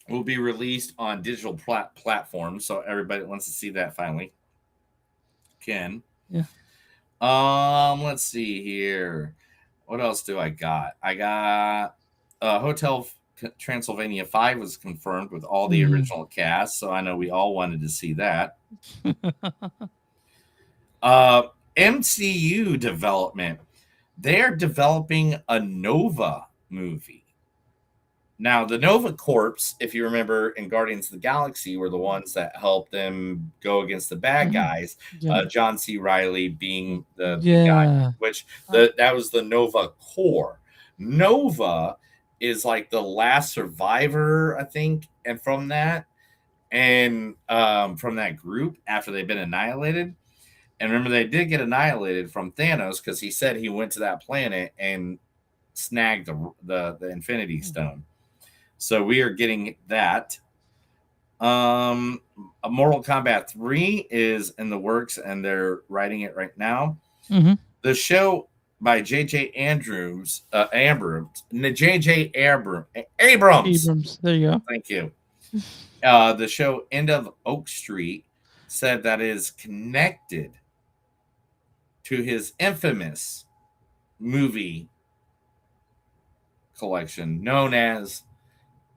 will be released on digital platforms. So everybody that wants to see that finally can. Yeah. Let's see here. What else do I got? I got Hotel Transylvania 5 was confirmed with all the Mhm. original cast, so I know we all wanted to see that. MCU development. They're developing a Nova movie. Now, the Nova Corps, if you remember in Guardians of the Galaxy, were the ones that helped them go against the bad guys. Yeah. John C. Reilly being the Yeah. guy, which that was the Nova Corps. Nova is like the last survivor, I think, and from that group after they've been annihilated. And remember, they did get annihilated from Thanos because he said he went to that planet and snagged the Infinity Stone. So we are getting that. Mortal Kombat 3 is in the works, and they're writing it right now. Mhm. The show by J.J. Abrams. Abrams. There you go. Thank you. The show End of Oak Street said that is connected to his infamous movie collection known as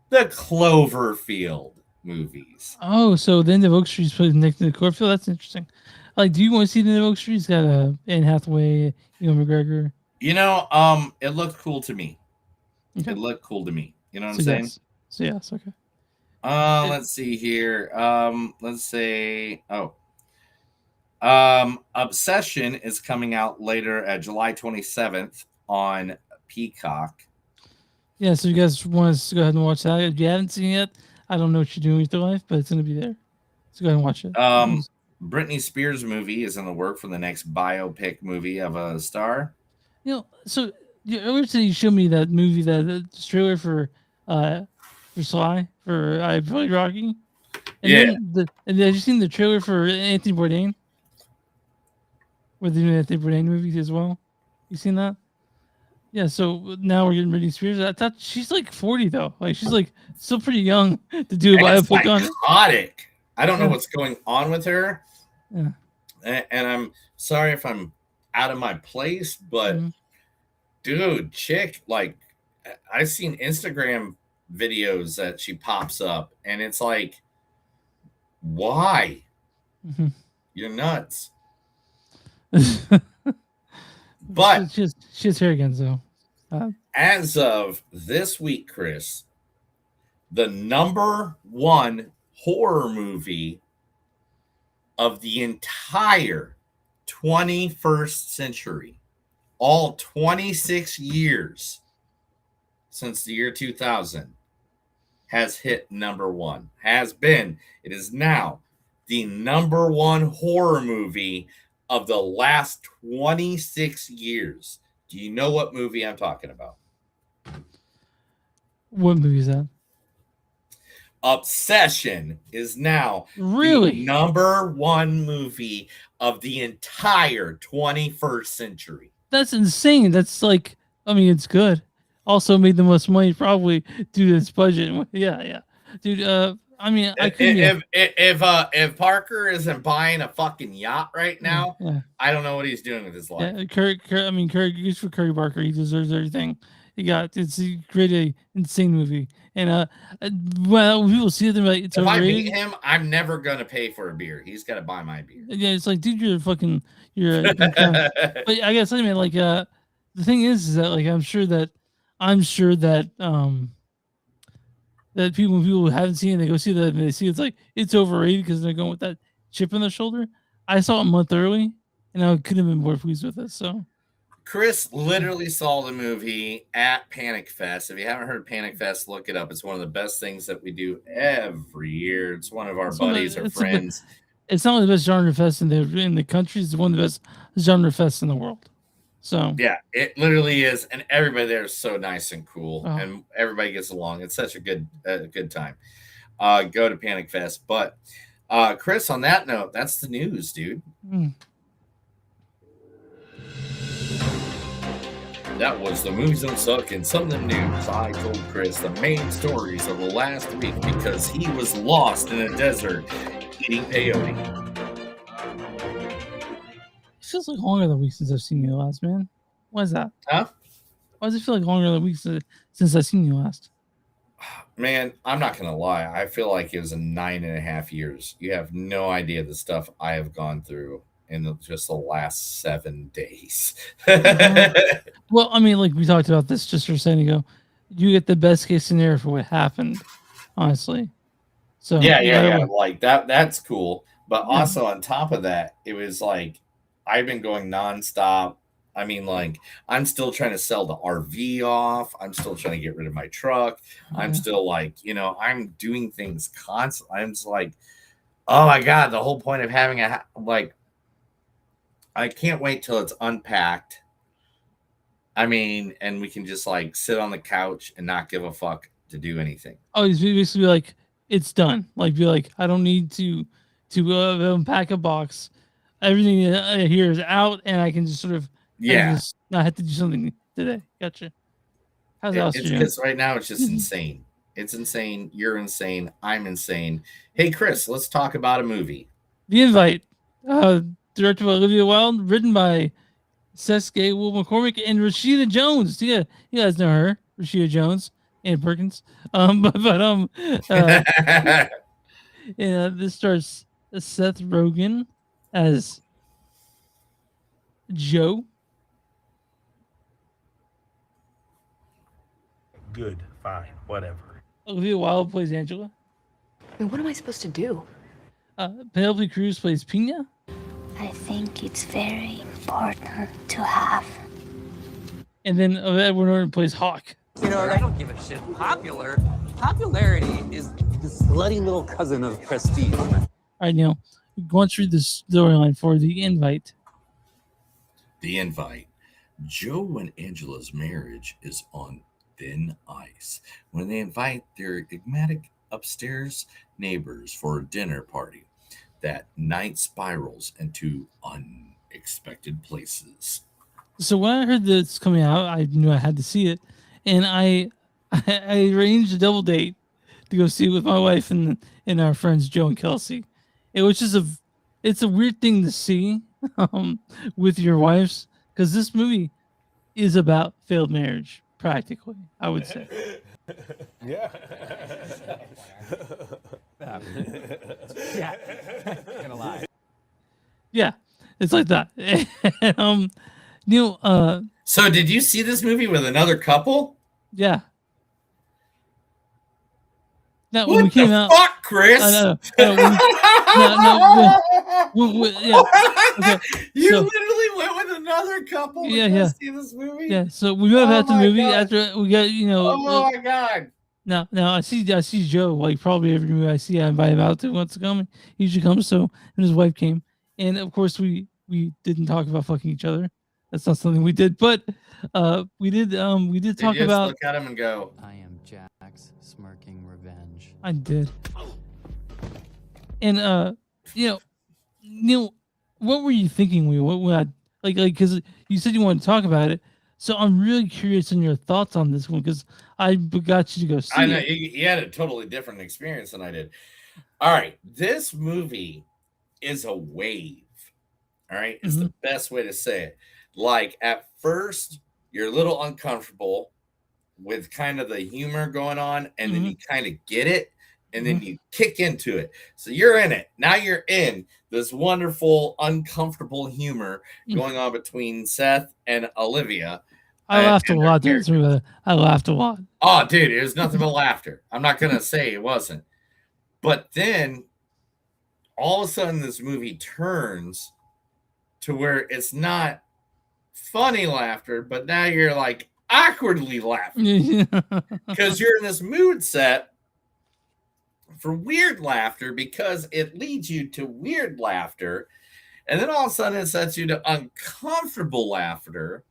the Cloverfield movies. Oh, so the end of Oak Street's put next to the Corfield. That's interesting. Like, do you want to see the end of Oak Street? It's got Anne Hathaway, McGregor. You know, it looked cool to me. Okay. It looked cool to me. You know what So I'm saying? yes. So yes, okay. Let's see here. Let's say, Obsession is coming out later at July 27th on Peacock. Yeah, so you guys want us to go ahead and watch that? If you haven't seen it yet, I don't know what you're doing with your life, but it's going to be there. So go ahead and watch it. Britney Spears movie is in the work for the next biopic movie of a star. You know, so earlier today you showed me that movie, the trailer for Sly, for I Play Rocky. And Yeah. And have you seen the trailer for Anthony Bourdain? Where they're doing Anthony Bourdain movies as well? You seen that? Yeah, so now we're getting Britney Spears. I thought she's like 40 though. Like she's like still pretty young to do a And it's biopic on it. psychotic. I don't know Yeah. what's going on with her. Yeah. And I'm sorry if I'm out of my place, but dude, chick, like I've seen Instagram videos that she pops up, and it's like, why? Mhm. You're nuts. But she has hair again, so as of this week, Chris, the number one horror movie of the entire 21st century, all 26 years since the year 2000, has hit number one. It is now the number one horror movie of the last 26 years. Do you know what movie I'm talking about? what movie is that? Obsession is now Really? the number one movie of the entire 21st century. That's insane. That's like, I mean, it's good. Also made the most money probably due to its budget. Yeah. Dude, I mean, I couldn't. If Parker isn't buying a fucking yacht right now, Yeah. I don't know what he's doing with his life. Yeah, Curry, good for Curry Barker. He deserves everything he got. He created an insane movie, and well, people see them like it's If I overrated. meet him, I'm never gonna pay for a beer. He's got to buy my beer. Yeah, it's like, dude, you're a but I guess I mean, like, the thing is that like I'm sure that that people who haven't seen it, they go see that and they see it's like it's overrated because they're going with that chip on their shoulder. I saw it a month early, and I couldn't have been more pleased with it. So Chris literally saw the movie at Panic Fest. If you haven't heard of Panic Fest, look it up. It's one of the best things that we do every year. It's one of our buddies or friends. It's not only the best genre fest in the country; it's one of the best genre fests in the world. So yeah, it literally is, and everybody there is so nice and cool, Oh. and everybody gets along. It's such a good time. Go to Panic Fest. But Chris, on that note, that's the news, dude. That was the Movies Don't Suck and some of the news. I told Chris the main stories of the last week because he was lost in a desert eating peyote. It feels like longer than a week since I've seen you last, man. Why is that? Huh? Why does it feel like longer than a week since I've seen you last? Man, I'm not gonna lie. I feel like it was 9.5 years. You have no idea the stuff I have gone through in just the last 7 days. Well, I mean, like we talked about this just a second ago. You get the best case scenario for what happened, honestly. So yeah. Like that's cool. But Yeah. also on top of that, it was like I've been going nonstop. I mean, like I'm still trying to sell the RV off. I'm still trying to get rid of my truck. I'm still like, I'm doing things constantly. I'm just like, oh my God, the whole point of having I can't wait till it's unpacked. I mean, and we can just like sit on the couch and not give a fuck to do anything. Oh, he's basically like, it's done. Like, be like, I don't need to unpack a box. Everything here is out, and I can just sort of not have to do something today. Gotcha. How's that? It's because right now it's just insane. It's insane. You're insane. I'm insane. Hey, Chris, let's talk about a movie. The Invite, directed by Olivia Wilde, written by Seth Gay, Will McCormick, and Rashida Jones. Yeah, you guys know her, Rashida Jones and Perkins. And this stars Seth Rogen as Joe. Good, fine, whatever. Olivia Wilde plays Angela. I mean, what am I supposed to do? Penelope Cruz plays Pina. I think it's very important to have. And then Edward Norton plays Hawk. You know, I don't give a shit. Popularity is the slutty little cousin of prestige. All right, Neil, go on through the storyline for The Invite. The Invite. Joe and Angela's marriage is on thin ice when they invite their enigmatic upstairs neighbors for a dinner party. That night spirals into unexpected places. So when I heard this coming out, I knew I had to see it, and I arranged a double date to go see it with my wife and our friends Joe and Kelsey. It was just it's a weird thing to see with your wives because this movie is about failed marriage, practically. I would say. Yeah. Yeah. Gonna lie. Yeah, it's like that. Neil. So did you see this movie with another couple? Yeah. Now, What when we came the out, fuck, Chris? You So- literally went with another couple to go see this movie? Yeah, so we would have had the my movie God. after we got, Oh my God. Now I see Joe, like probably every movie I see, I invite him out to wants to come. He usually comes, so and his wife came. And of course we didn't talk about fucking each other. That's not something we did, but we did talk you just about look at him and go, I am Jack's smirking revenge. I did. And Neil, what were you thinking? What like because you said you wanted to talk about it, so I'm really curious on your thoughts on this one because I got you to go see I know it. you had a totally different experience than I did. All right, this movie is a wave. All right, it's the best way to say it. Like at first, you're a little uncomfortable with kind of the humor going on, and then you kind of get it, and then you kick into it. So you're in it. Now you're in this wonderful, uncomfortable humor going on between Seth and Olivia. I laughed a and their lot during this movie. I laughed a lot. Oh, dude, it was nothing but laughter. I'm not gonna say it wasn't. But then all of a sudden this movie turns to where it's not funny laughter, but now you're like awkwardly laughing. Because you're in this mood set for weird laughter because it leads you to weird laughter. And then all of a sudden it sets you to uncomfortable laughter.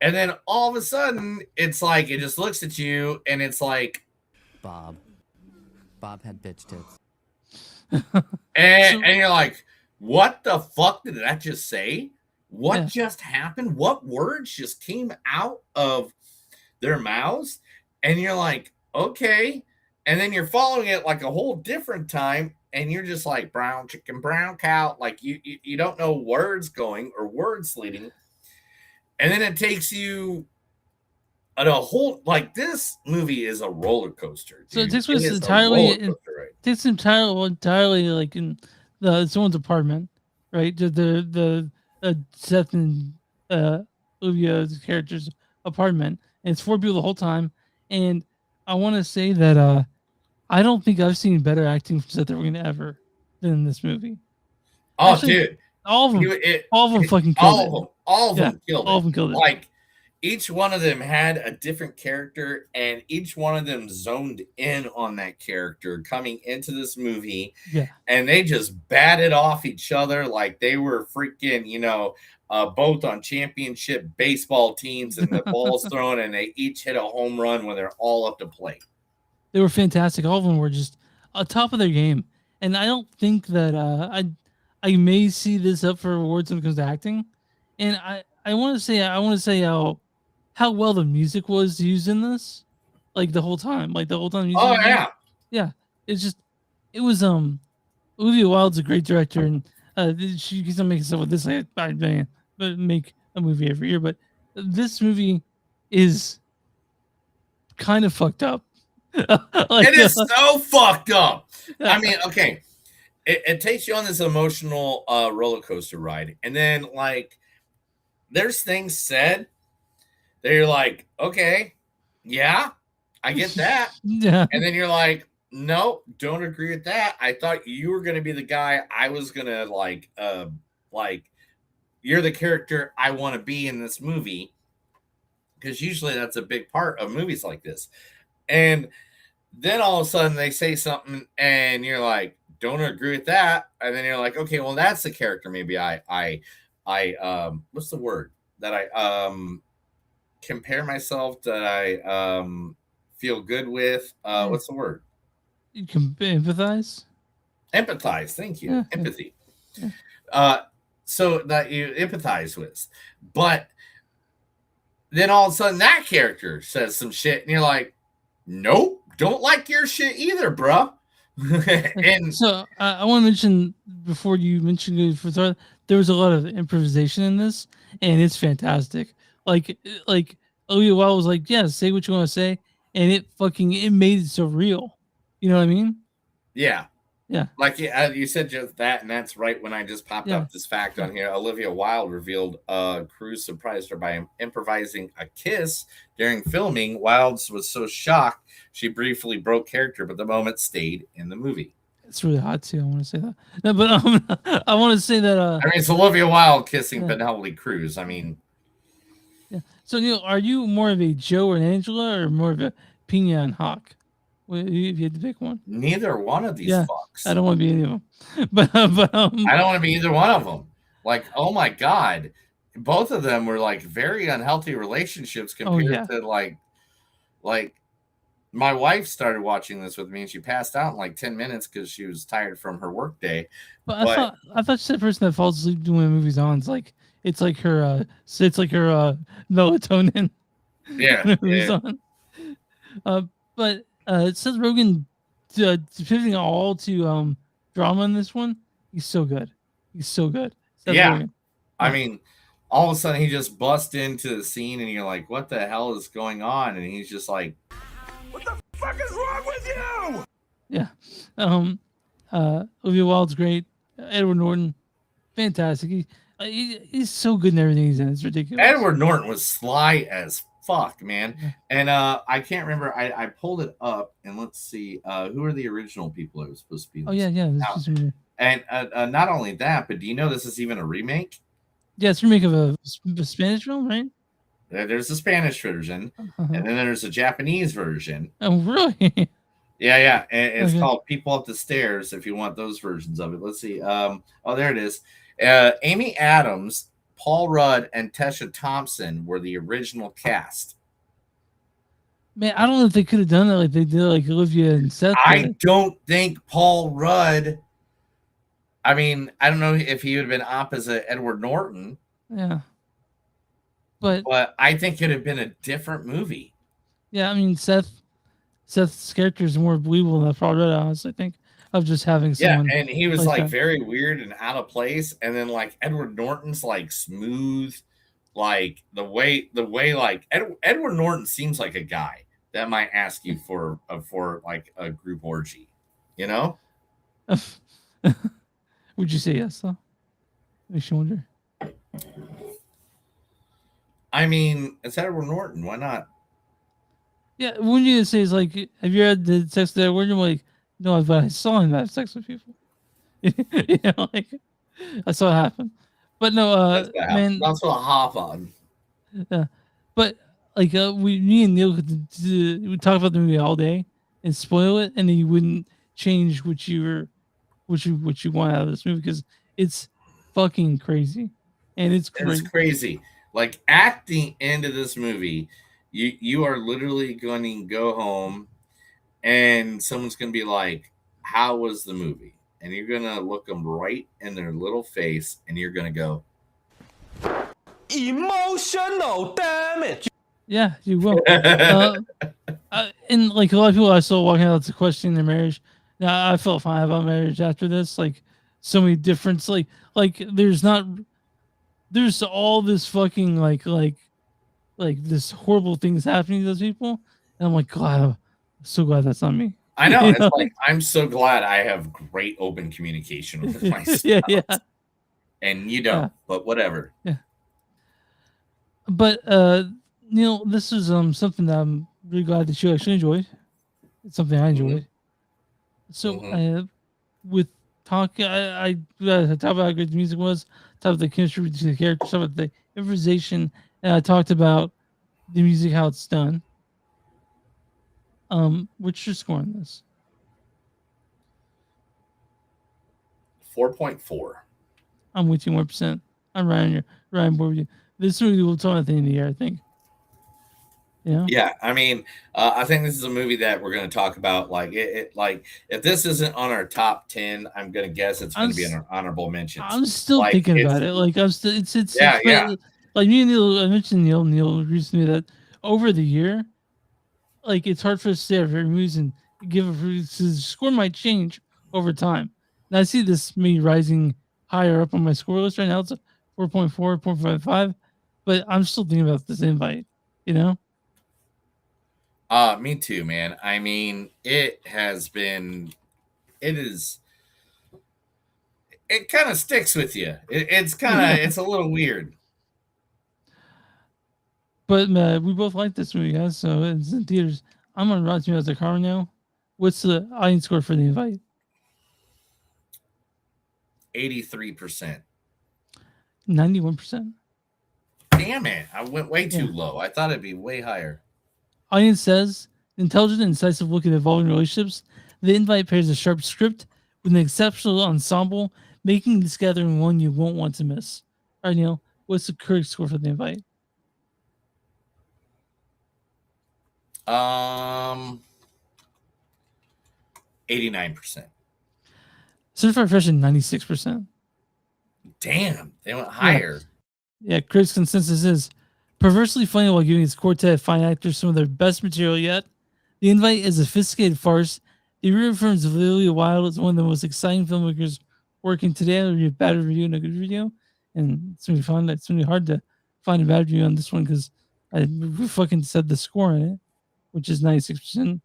And then all of a sudden it's like it just looks at you and it's like Bob had bitch tits. and you're like, what the fuck did that just say? What just happened? What words just came out of their mouths? And you're like, okay. And then you're following it like a whole different time, and you're just like brown chicken, brown cow. Like you don't know words going or words leading. And then it takes you on a whole, like, this movie is a roller coaster. So it dude. takes place is a entirely roller in, coaster, right? takes entirely like in someone's apartment, right? The Seth and Olivia's character's apartment, and it's 4 people the whole time. And I want to say that I don't think I've seen better acting from Seth Rogen ever than in this movie. Oh, Actually, dude. all of them, fucking killed All of it. them killed it. All of them killed it. Like, each one of them had a different character, and each one of them zoned in on that character coming into this movie. Yeah. And they just batted off each other like they were freaking, both on championship baseball teams, and the ball's thrown, and they each hit a home run when they're all up to plate. They were fantastic. All of them were just on top of their game. And I don't think that I may see this up for awards when it comes to acting. And I want to say how well the music was used in this, like the whole time. Oh yeah, yeah. It was Olivia Wilde's a great director, and she's not making stuff with this. But make a movie every year, but this movie is kind of fucked up. It is so fucked up. I mean, okay, it takes you on this emotional roller coaster ride, and then like there's things said that you're like, okay, yeah, I get that. Yeah. And then you're like, no, don't agree with that. I thought you were gonna be the guy I was gonna like you're the character I want to be in this movie. Because usually that's a big part of movies like this. And then all of a sudden they say something and you're like, don't agree with that. And then you're like, okay, well, that's the character. Maybe I what's the word that I compare myself, that I feel good with. What's the word? You can empathize. Empathize. Thank you. Yeah, Empathy. yeah. So that you empathize with. But then all of a sudden that character says some shit and you're like, nope, don't like your shit either, bruh. And so I want to mention, before you mentioned it, there was a lot of improvisation in this, and it's fantastic. Like Olivia Wilde was like, yeah, say what you want to say, and it made it so real. You know what I mean? yeah. Yeah. Like you said just that, and that's right when I just popped up this fact on here. Olivia Wilde revealed Cruise surprised her by improvising a kiss during filming. Wilde was so shocked she briefly broke character, but the moment stayed in the movie. It's really hot too. I want to say that. No, but I want to say that. I mean, it's Olivia Wilde kissing Penelope Cruz. I mean, yeah. So Neil, are you more of a Joe and Angela, or more of a Pina and Hawk? If you had to pick one. Neither one of these fucks. I don't want to be any of them. But I don't want to be either one of them. Like, oh my god, both of them were like very unhealthy relationships compared to like my wife started watching this with me and she passed out in like 10 minutes because she was tired from her work day. But I thought she's the person that falls asleep doing movies on. It's like her melatonin. Yeah. But Seth Rogen pivoting all to drama in this one. He's so good. Seth Rogen. I mean, all of a sudden he just busts into the scene and you're like, what the hell is going on? And he's just like, what the fuck is wrong with you? Yeah. Olivia Wilde's great. Edward Norton, fantastic. He's so good in everything he's in. It's ridiculous. Edward Norton was sly as fuck, man. And I can't remember. I pulled it up and let's see. Who are the original people it was supposed to be? Oh yeah. This Now, is really- and not only that, but do you know this is even a remake? yeah, it's a remake of a Spanish film, right? There's a Spanish version, Uh-huh. and then there's a Japanese version. Oh really? Yeah. And it's Okay. called People Up the Stairs. If you want those versions of it, let's see. Oh, there it is. Amy Adams, Paul Rudd, and Tessa Thompson were the original cast. Man, I don't know if they could have done it like they did like Olivia and Seth. I don't think Paul Rudd. I mean, I don't know if he would have been opposite Edward Norton. Yeah. But I think it would have been a different movie. yeah, I mean Seth's character is more believable than Paul Rudd, honestly, I think, of just having someone. And he was like that. very weird and out of place. And then like Edward Norton's like smooth, like the way like Edward Norton seems like a guy that might ask you for like a group orgy, you know? Would you say yes though? Makes you wonder. I mean, it's Edward Norton. Why not? Yeah, wouldn't you say it's like, have you had the sex with Edward? I'm like, no, but I saw him have sex with people. You know, like I saw it happen. But no, man, that's what I hop on. Yeah, but like me and Neil would talk about the movie all day and spoil it, and then you wouldn't change what you want out of this movie because it's fucking crazy, and it's crazy. It's crazy. Like at the end of this movie, you are literally going to go home, and someone's going to be like, "How was the movie?" And you're going to look them right in their little face, and you're going to go, Emotional damage. Yeah, you will. And like a lot of people I saw walking out to question their marriage. Now I felt fine about marriage after this. Like so many different like there's all this fucking like this horrible things happening to those people, and I'm like, God, I'm so glad that's not me. I know. You It's like I'm so glad I have great open communication with my spouse. yeah. And you don't, but whatever. Yeah. But Neil, this is something that I'm really glad that you actually enjoyed. It's something I enjoyed. So with talking, I talked about how good the music was, talked about the chemistry between the characters, talked about the improvisation, and I talked about the music, how it's done. What's your score on this? 4.4. I'm with you 1%. I'm Ryan board with you. This movie will tell at the end of the year, I think. Yeah. Yeah, I mean, I think this is a movie that we're going to talk about. Like, like if this isn't on our top 10, I'm going to guess it's going to be in our honorable mentions. I'm still thinking about it. Like, I'm still. Yeah. Like me and Neil, I mentioned Neil recently that over the year, like it's hard for us to say our favorite movies and give the score might change over time. Now I see this me rising higher up on my score list right now. It's a 4.4, 4.55, but I'm still thinking about this invite. You know. Me too, man. I mean, it kind of sticks with you. It's a little weird. But we both like this movie, guys. So it's in theaters. I'm on Rotten Tomatoes car now. What's the audience score for The Invite? 83%. 91%. Damn it! I went way too low. I thought it'd be way higher. Audience says, intelligent and incisive look at evolving relationships. The Invite pairs a sharp script with an exceptional ensemble, making this gathering one you won't want to miss. All right, Neil, what's the correct score for The Invite? 89%. Certified Fresh 96%. Damn, they went higher. Yeah, critics' consensus is perversely funny while giving its quartet of fine actors some of their best material yet. The Invite is a sophisticated farce. It reaffirms Olivia Wilde as one of the most exciting filmmakers working today. It'll be a bad review and a good review. And it's going to be fun. It's going to be hard to find a bad review on this one because we fucking said the score in it, which is 96%.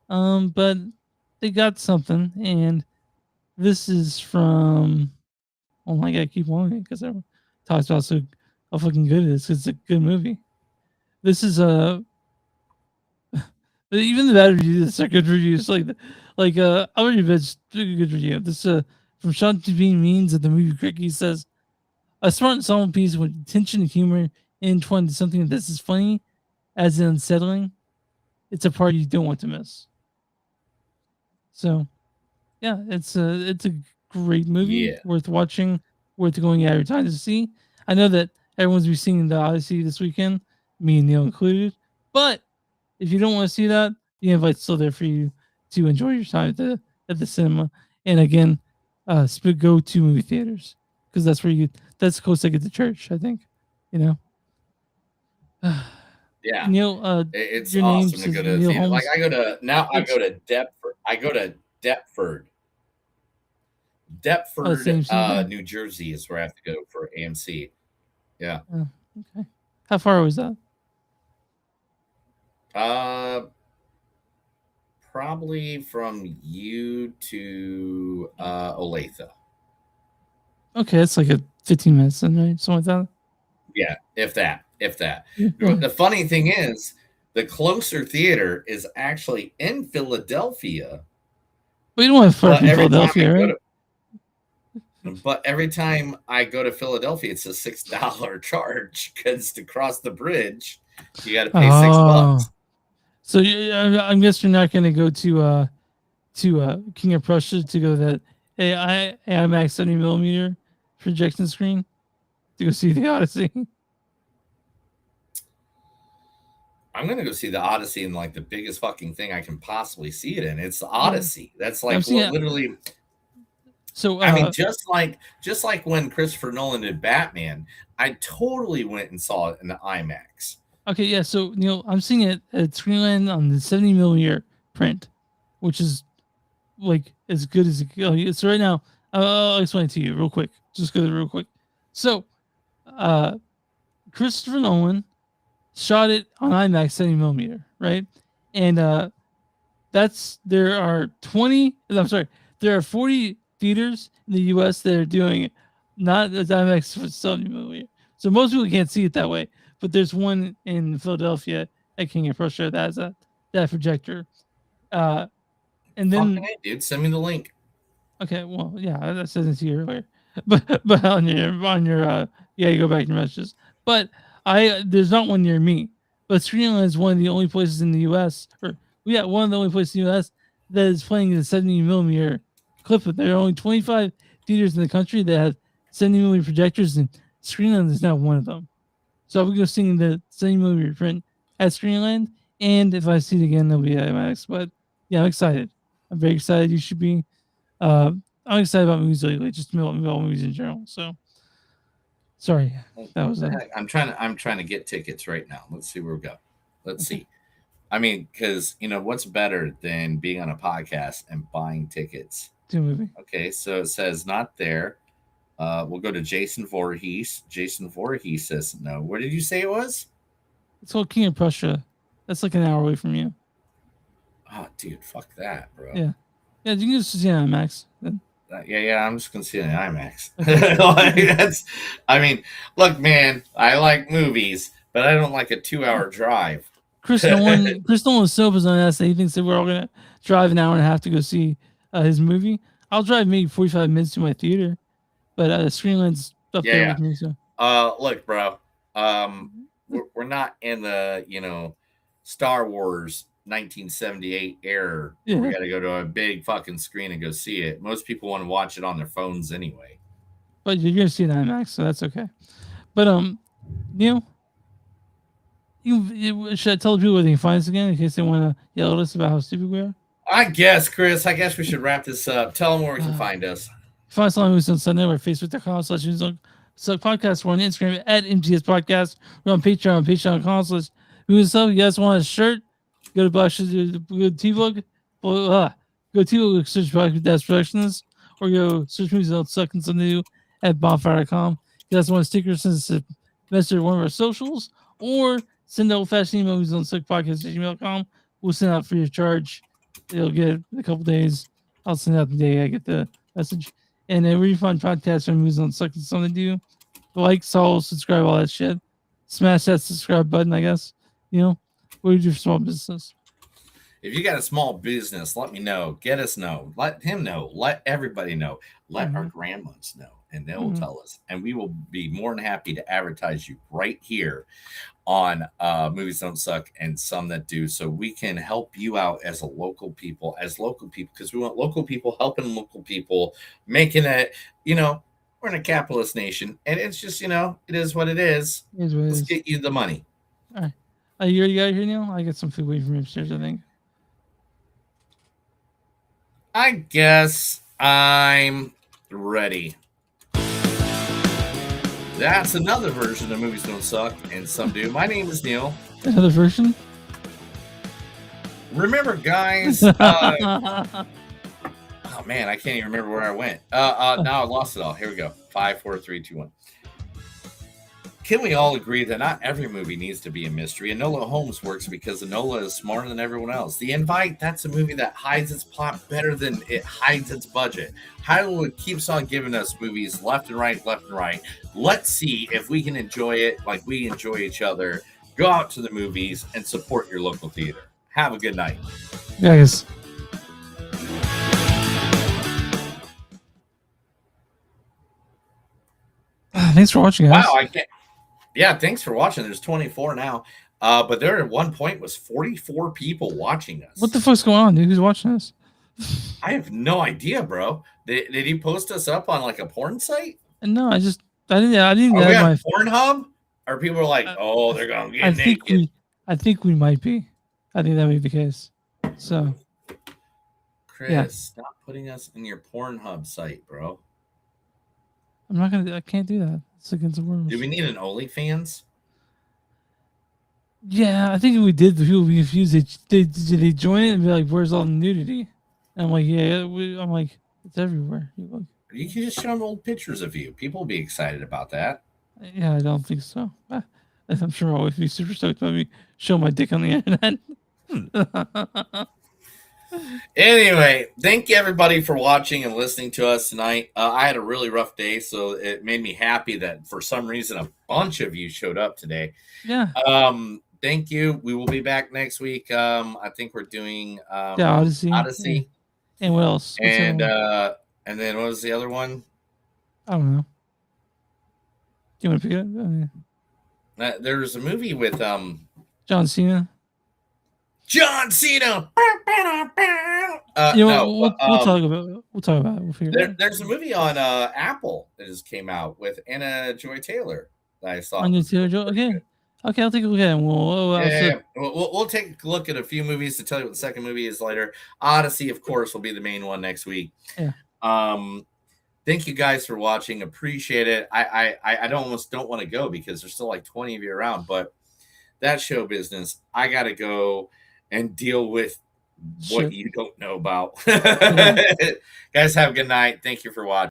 But they got something. And this is from... Oh my God, I keep wanting it because talks about how fucking good it is. It's a good movie. This is even the bad reviews are good reviews. I'll read you a good review. This from Sean Bean Means of the movie critic. He says, a smart and solemn piece with tension and humor entwined into something that's as funny as unsettling. It's a part you don't want to miss. So, yeah, it's a great movie, worth watching, worth going out of your time to see. I know that everyone's be seeing the Odyssey this weekend, me and Neil included. But if you don't want to see that, the invite's still there for you to enjoy your time at the cinema. And again, go to movie theaters because that's where that's close to get to church. I think, you know. Yeah, Neil, it's your name awesome to says go to the Neil theater. Like Holmes. I go to Deptford. I go to Deptford. same thing. New Jersey is where I have to go for AMC. Yeah. Oh, okay. How far was that? Probably from you to Olathe. Okay, it's like a 15 minutes, then, right? Something like that. Yeah, if that. Yeah. The funny thing is, the closer theater is actually in Philadelphia. We don't have far from Philadelphia, right? But every time I go to Philadelphia, it's a $6 charge because to cross the bridge, you got to pay $6. So I guess you're not going to go to King of Prussia to go to that IMAX 70mm projection screen to go see the Odyssey. I'm gonna go see the Odyssey in like the biggest fucking thing I can possibly see it in. It's the Odyssey. That's like literally. So I mean, just like when Christopher Nolan did Batman, I totally went and saw it in the IMAX. Okay, yeah. So Neil, I'm seeing it at Screenland on the 70mm print, which is like as good as it goes. So right now, I'll explain it to you real quick. Just go real quick. So, Christopher Nolan shot it on IMAX 70mm, right? And there are 40 theaters in the US that are doing it, not as IMAX for 70mm. So most people can't see it that way, but there's one in Philadelphia at King of Prussia that has that projector. And then, hey, dude, send me the link. Okay, well, yeah, I said it to you earlier, but on your you go back to your messages. But there's not one near me. But Screenland is one of the only places in the U.S. one of the only places in the U.S. that is playing the 70mm clip. There are only 25 theaters in the country that have 70mm projectors, and Screenland is now one of them. So I'll be go seeing the 70mm print at Screenland, and if I see it again, it'll be at IMAX. But yeah, I'm excited. I'm very excited. You should be. I'm excited about movies lately, just about movies in general. So, sorry, that was. I'm trying to get tickets right now. Let's see where we go. Let's see. I mean, because what's better than being on a podcast and buying tickets to a movie? Okay, so it says not there. We'll go to Jason Voorhees. Jason Voorhees says no. Where did you say it was? It's called King of Prussia. That's like an hour away from you. Oh, dude, fuck that, bro. Yeah. Yeah, you can just see it on IMAX. Yeah, I'm just gonna see it in IMAX. Look, man, I like movies, but I don't like a 2-hour drive. Chris Nolan was so bizarre on that he thinks that we're all gonna drive an hour and a half to go see his movie. I'll drive maybe 45 minutes to my theater, but Screenland's up there with me. So, look, bro, we're not in the Star Wars 1978 era where we got to go to a big fucking screen and go see it. Most people want to watch it on their phones anyway. But you're gonna see it on IMAX, so that's okay. But Neil, should I tell people where they can find us again in case they want to yell at us about how stupid we are? I guess, Chris. I guess we should wrap this up. Tell them where we can find us. Find us on Movies on Sunday. We're at Facebook.com/podcast. We're on Instagram at MTS Podcast. We're on Patreon on Patreon.com/Movies. You guys want a shirt? Go to T-Book. Go to T-Book, search Podcast Productions, or go search Movies on Suck and Something New at bonfire.com. You guys want a sticker, send us a message on one of our socials, or send old-fashioned Movies on Suck Podcast at gmail.com. We'll send out free of charge. It'll get it in a couple days. I'll send out the day I get the message. And where you find podcasts or Movies on Suck and Something New, like, follow, subscribe, all that shit. Smash that subscribe button, I guess. You know, what do you do for small business? If you got a small business, let me know. Get us know. Let him know. Let everybody know. Let our grandmas know, and they will tell us. And we will be more than happy to advertise you right here on Movies Don't Suck and Some That Do, so we can help you out as local people, because we want local people helping local people, making it, we're in a capitalist nation, and it's just, it is what it is. Let's get you the money. All right. You already got here, Neil? I got some food waiting for me upstairs, I think. I guess I'm ready. That's another version of Movies Don't Suck and Some Do. My name is Neil. Another version? Remember, guys. Oh, man, I can't even remember where I went. Now I lost it all. Here we go. 5, 4, 3, 2, 1. Can we all agree that not every movie needs to be a mystery? Enola Holmes works because Enola is smarter than everyone else. The Invite, that's a movie that hides its plot better than it hides its budget. Hollywood keeps on giving us movies left and right, left and right. Let's see if we can enjoy it like we enjoy each other. Go out to the movies and support your local theater. Have a good night. Guys. Thanks for watching, guys. Wow, I can't. Yeah, thanks for watching. There's 24 now. But there at one point was 44 people watching us. What the fuck's going on, dude? Who's watching this? I have no idea, bro. Did he post us up on like a porn site? No, I didn't. Are we get on my Pornhub? Or people are like, oh, they're gonna get naked. I think we might be. I think that may be the case. So, Chris, stop putting us in your Pornhub site, bro. I can't do that. It's against the rules. Do we need an OnlyFans? Yeah, I think if we did, the people would be confused. Did they join it and be like, "Where's all the nudity?" And I'm like, "Yeah." I'm like, "It's everywhere." You can just show them old pictures of you. People will be excited about that. Yeah, I don't think so. I'm sure I'll always be super stoked about me show my dick on the internet. Anyway, thank you everybody for watching and listening to us tonight. I had a really rough day, so it made me happy that for some reason a bunch of you showed up today. Yeah. Thank you. We will be back next week. I think we're doing Odyssey. Yeah. And what else? And then what was the other one? I don't know. Do you want to pick it up? There's a movie with John Cena. John Cena. We'll talk about it. We'll figure it out. There's a movie on Apple that just came out with Anna Joy Taylor that I saw. Okay, I'll take a look at it. We'll take a look at a few movies to tell you what the second movie is later. Odyssey, of course, will be the main one next week. Yeah. Thank you guys for watching. Appreciate it. I almost don't want to go because there's still like 20 of you around, but that's show business. I gotta go and deal with what you don't know about. Guys, have a good night. Thank you for watching.